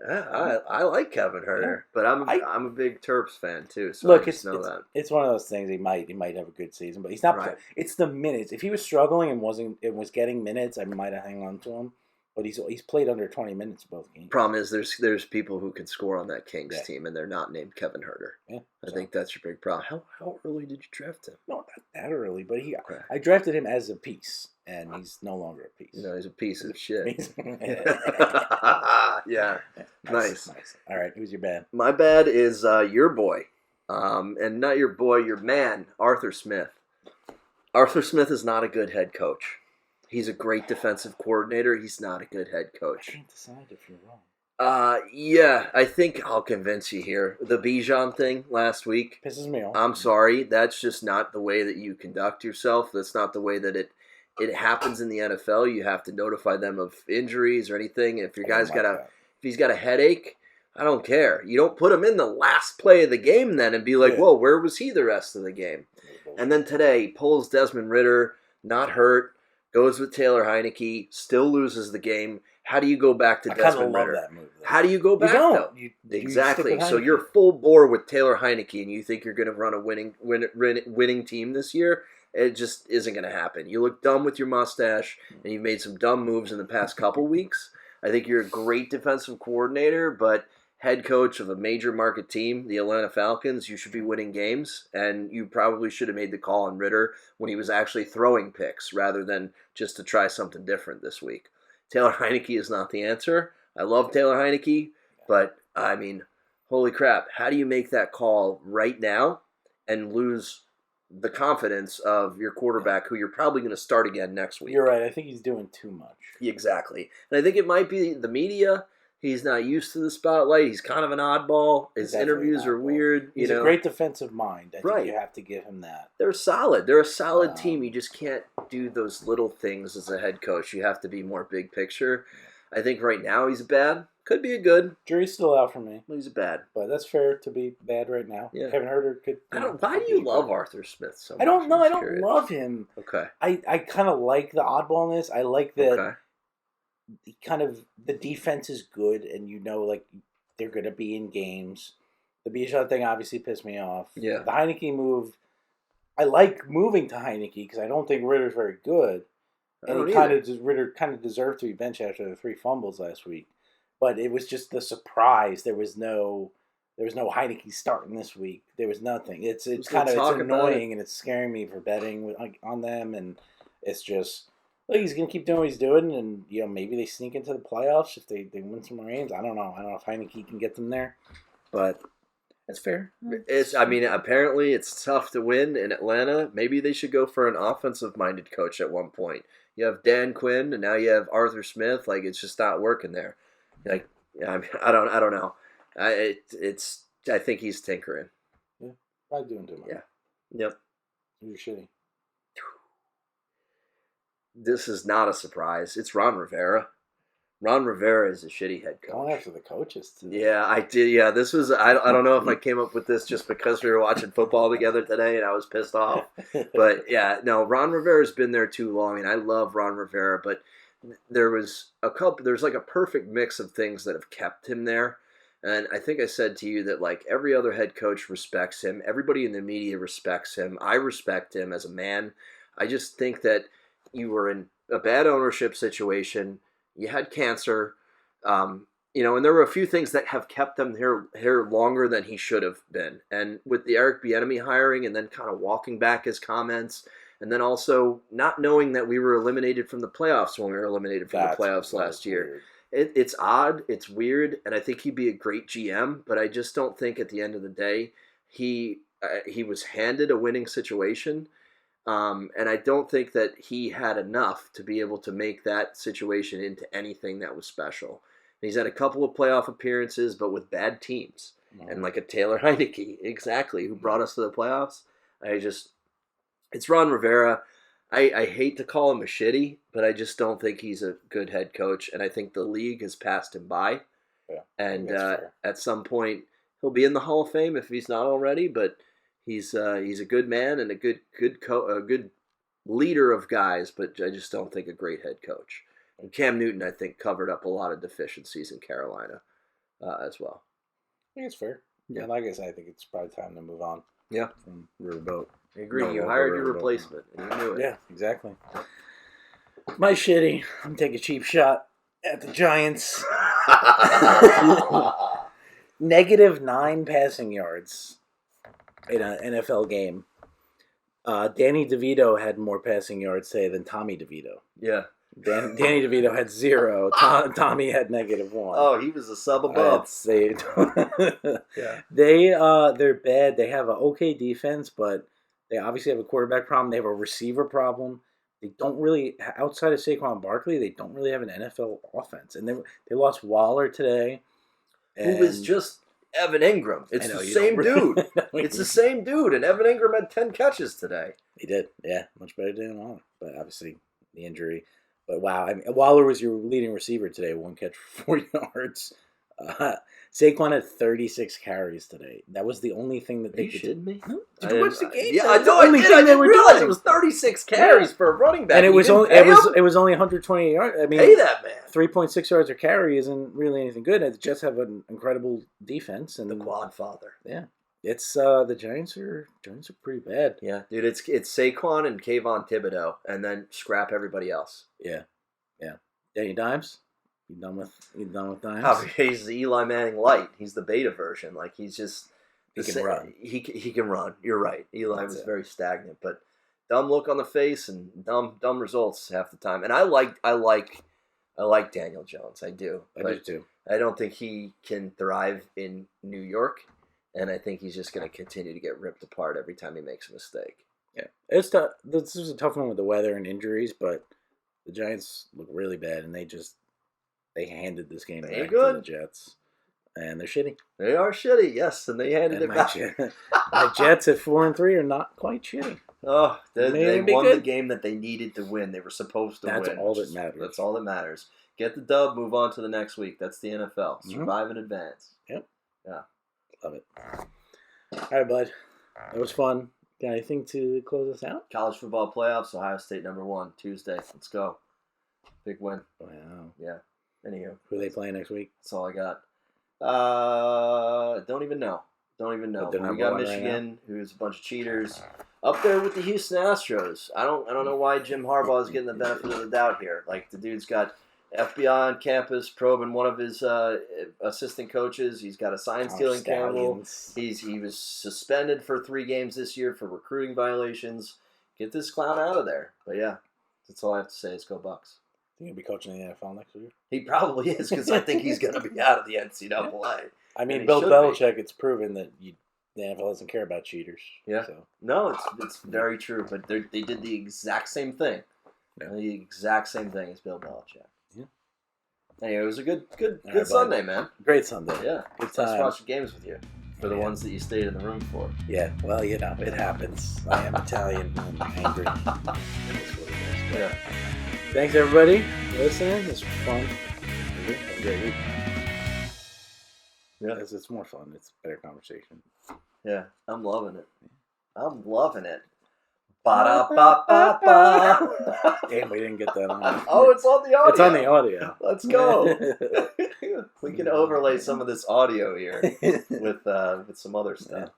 I like Kevin Huerter, but I'm a big Terps fan too. So look, it's one of those things. He might have a good season, but he's not. Right. It's the minutes. If he was struggling and was getting minutes, I might have hung on to him. But he's played under 20 minutes both games. Problem is, there's people who can score on that Kings team, and they're not named Kevin Huerter. Yeah, I think that's your big problem. How early did you draft him? No, not that early, but I drafted him as a piece, and he's no longer a piece. No, he's a piece of shit. Yeah, nice. All right, who's your bad? My bad is your boy, and not your boy, your man, Arthur Smith. Arthur Smith is not a good head coach. He's a great defensive coordinator. He's not a good head coach. I can't decide if you're wrong. Yeah, I think I'll convince you here. The Bijan thing last week pisses me off. I'm sorry. That's just not the way that you conduct yourself. That's not the way that it happens in the NFL. You have to notify them of injuries or anything. If your guy's if he's got a headache, I don't care. You don't put him in the last play of the game then and be like, whoa, where was he the rest of the game? And then today, he pulls Desmond Ridder, not hurt. Goes with Taylor Heineke, still loses the game. How do you go back to Desmond Ridder? That move, how do you go back, though? Exactly. So you're full bore with Taylor Heineke, and you think you're going to run a winning team this year? It just isn't going to happen. You look dumb with your mustache, and you've made some dumb moves in the past couple weeks. I think you're a great defensive coordinator, but head coach of a major market team, the Atlanta Falcons, you should be winning games, and you probably should have made the call on Ridder when he was actually throwing picks rather than just to try something different this week. Taylor Heineke is not the answer. I love Taylor Heineke, but, I mean, holy crap, how do you make that call right now and lose the confidence of your quarterback who you're probably going to start again next week? You're right. I think he's doing too much. Exactly. And I think it might be the media. He's not used to the spotlight. He's kind of an oddball. His interviews are weird. He's a great defensive mind. I think you have to give him that. They're solid. They're a solid team. You just can't do those little things as a head coach. You have to be more big picture. I think right now he's bad. Could be a good. Jury's still out for me. He's a bad. But that's fair to be bad right now. Yeah. Kevin Huerter could. Why do you love Arthur Smith so much? I don't know. I don't love him. Okay. I kind of like the oddballness. I like that. Okay. Kind of the defense is good, and like they're going to be in games. The Bijan thing obviously pissed me off. Yeah. The Heineke move, I like moving to Heineke because I don't think Ritter's very good, and Ritter kind of deserved to be benched after the 3 fumbles last week. But it was just the surprise. There was no Heineke starting this week. There was nothing. It's annoying and it's scaring me for betting on them, and it's just. Look, he's going to keep doing what he's doing, and maybe they sneak into the playoffs if they win some more games. I don't know. I don't know if Heineke can get them there, but that's fair. Apparently it's tough to win in Atlanta. Maybe they should go for an offensive-minded coach at one point. You have Dan Quinn, and now you have Arthur Smith. Like, it's just not working there. I don't know. I think he's tinkering. Yeah, probably doing too much. Yeah. Yep. You're shitty. This is not a surprise. It's Ron Rivera. Ron Rivera is a shitty head coach. Going after the coaches, too. Yeah, I did. Yeah, this was... I don't know if I came up with this just because we were watching football together today and I was pissed off. But, yeah, no, Ron Rivera's been there too long, and I love Ron Rivera. But there's like a perfect mix of things that have kept him there. And I think I said to you that like every other head coach respects him. Everybody in the media respects him. I respect him as a man. I just think that you were in a bad ownership situation. You had cancer, and there were a few things that have kept him here longer than he should have been. And with the Eric Bieniemy hiring and then kind of walking back his comments, and then also not knowing that we were eliminated from the playoffs when we were eliminated from the playoffs last year. It's odd, it's weird, and I think he'd be a great GM, but I just don't think at the end of the day he was handed a winning situation, and I don't think that he had enough to be able to make that situation into anything that was special. And he's had a couple of playoff appearances, but with bad teams, and like a Taylor Heineke, exactly, who brought us to the playoffs. It's Ron Rivera. I hate to call him a shitty, but I just don't think he's a good head coach, and I think the league has passed him by. Yeah, and at some point, he'll be in the Hall of Fame if he's not already. But he's a good man and a good leader of guys, but I just don't think a great head coach. And Cam Newton, I think, covered up a lot of deficiencies in Carolina as well. I think it's fair. Yeah, like I said, I think it's probably time to move on. Yeah, from Riverboat. I agree. You hired your replacement, and you knew it. Yeah, exactly. My shitty. I'm taking a cheap shot at the Giants. -9 passing yards in an NFL game. Danny DeVito had more passing yards today than Tommy DeVito. Yeah. Danny DeVito had 0. Tommy had -1. Oh, he was a sub above. Yeah. They're bad. They have an okay defense, but they obviously have a quarterback problem. They have a receiver problem. They don't really, outside of Saquon Barkley, they don't really have an NFL offense. And they lost Waller today. Who is just Evan Ingram. It's the same dude. It's the same dude. And Evan Ingram had 10 catches today. He did. Yeah, much better than Waller. But obviously, the injury. But wow, I mean, Waller was your leading receiver today. 1 catch for 4 yards. Saquon had 36 carries today. That was the only thing that they could do. Are you shitting me? No? Did you watch the game? Yeah, I know. I did. I didn't realize it was 36 carries for a running back. And it was only 128 yards. I mean, pay that man. 3.6 yards a carry isn't really anything good. The Jets have an incredible defense and the quad father. Yeah, it's the Giants are pretty bad. Yeah, dude, it's Saquon and Kayvon Thibodeau, and then scrap everybody else. Yeah. Danny Dimes. You done with Dimes? Oh, he's the Eli Manning light. He's the beta version. Like he's just he can run. He can run. You're right. Eli was very stagnant, but dumb look on the face and dumb results half the time. And I like Daniel Jones. I do. I do too. I don't think he can thrive in New York, and I think he's just going to continue to get ripped apart every time he makes a mistake. Yeah, it's tough. This is a tough one with the weather and injuries, but the Giants look really bad, and they handed this game back to the Jets, and they're shitty. They are shitty, yes, and they handed it back. My Jets at 4-3 are not quite shitty. Oh, they won the game that they needed to win. They were supposed to win. That's all that matters. That's all that matters. Get the dub, move on to the next week. That's the NFL. Survive in advance. Yep. Yeah. Love it. All right, bud. That was fun. Got anything to close us out? College football playoffs, Ohio State #1, Tuesday. Let's go. Big win. Wow. Yeah. Anywho. Who are they playing next week? That's all I got. Don't even know. We got Michigan, who's a bunch of cheaters, up there with the Houston Astros. I don't know why Jim Harbaugh is getting the benefit of the doubt here. Like the dude's got FBI on campus probing one of his assistant coaches. He's got a sign-stealing scandal. He was suspended for 3 games this year for recruiting violations. Get this clown out of there. But yeah, that's all I have to say is go Bucks. Think he'll be coaching in the NFL next year? He probably is, because I think he's going to be out of the NCAA. I mean, Bill Belichick, it's proven that the NFL doesn't care about cheaters. Yeah. So. No, it's very true, but they did the exact same thing. Yeah. The exact same thing as Bill Belichick. Yeah. Anyway, it was a good Sunday, man. Great Sunday. Yeah. Good time. Let's watch the games with you. For the ones that you stayed in the room for. Yeah, well, it happens. I am Italian and I'm angry. That's what it is. Yeah. Thanks, everybody, for listening. This was fun. Have a great week. Yeah, it's more fun. It's a better conversation. Yeah, I'm loving it. Ba-da-ba-ba-ba. Damn, we didn't get that on. Oh, it's on the audio. It's on the audio. Let's go. We can overlay some of this audio here with some other stuff.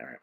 All right.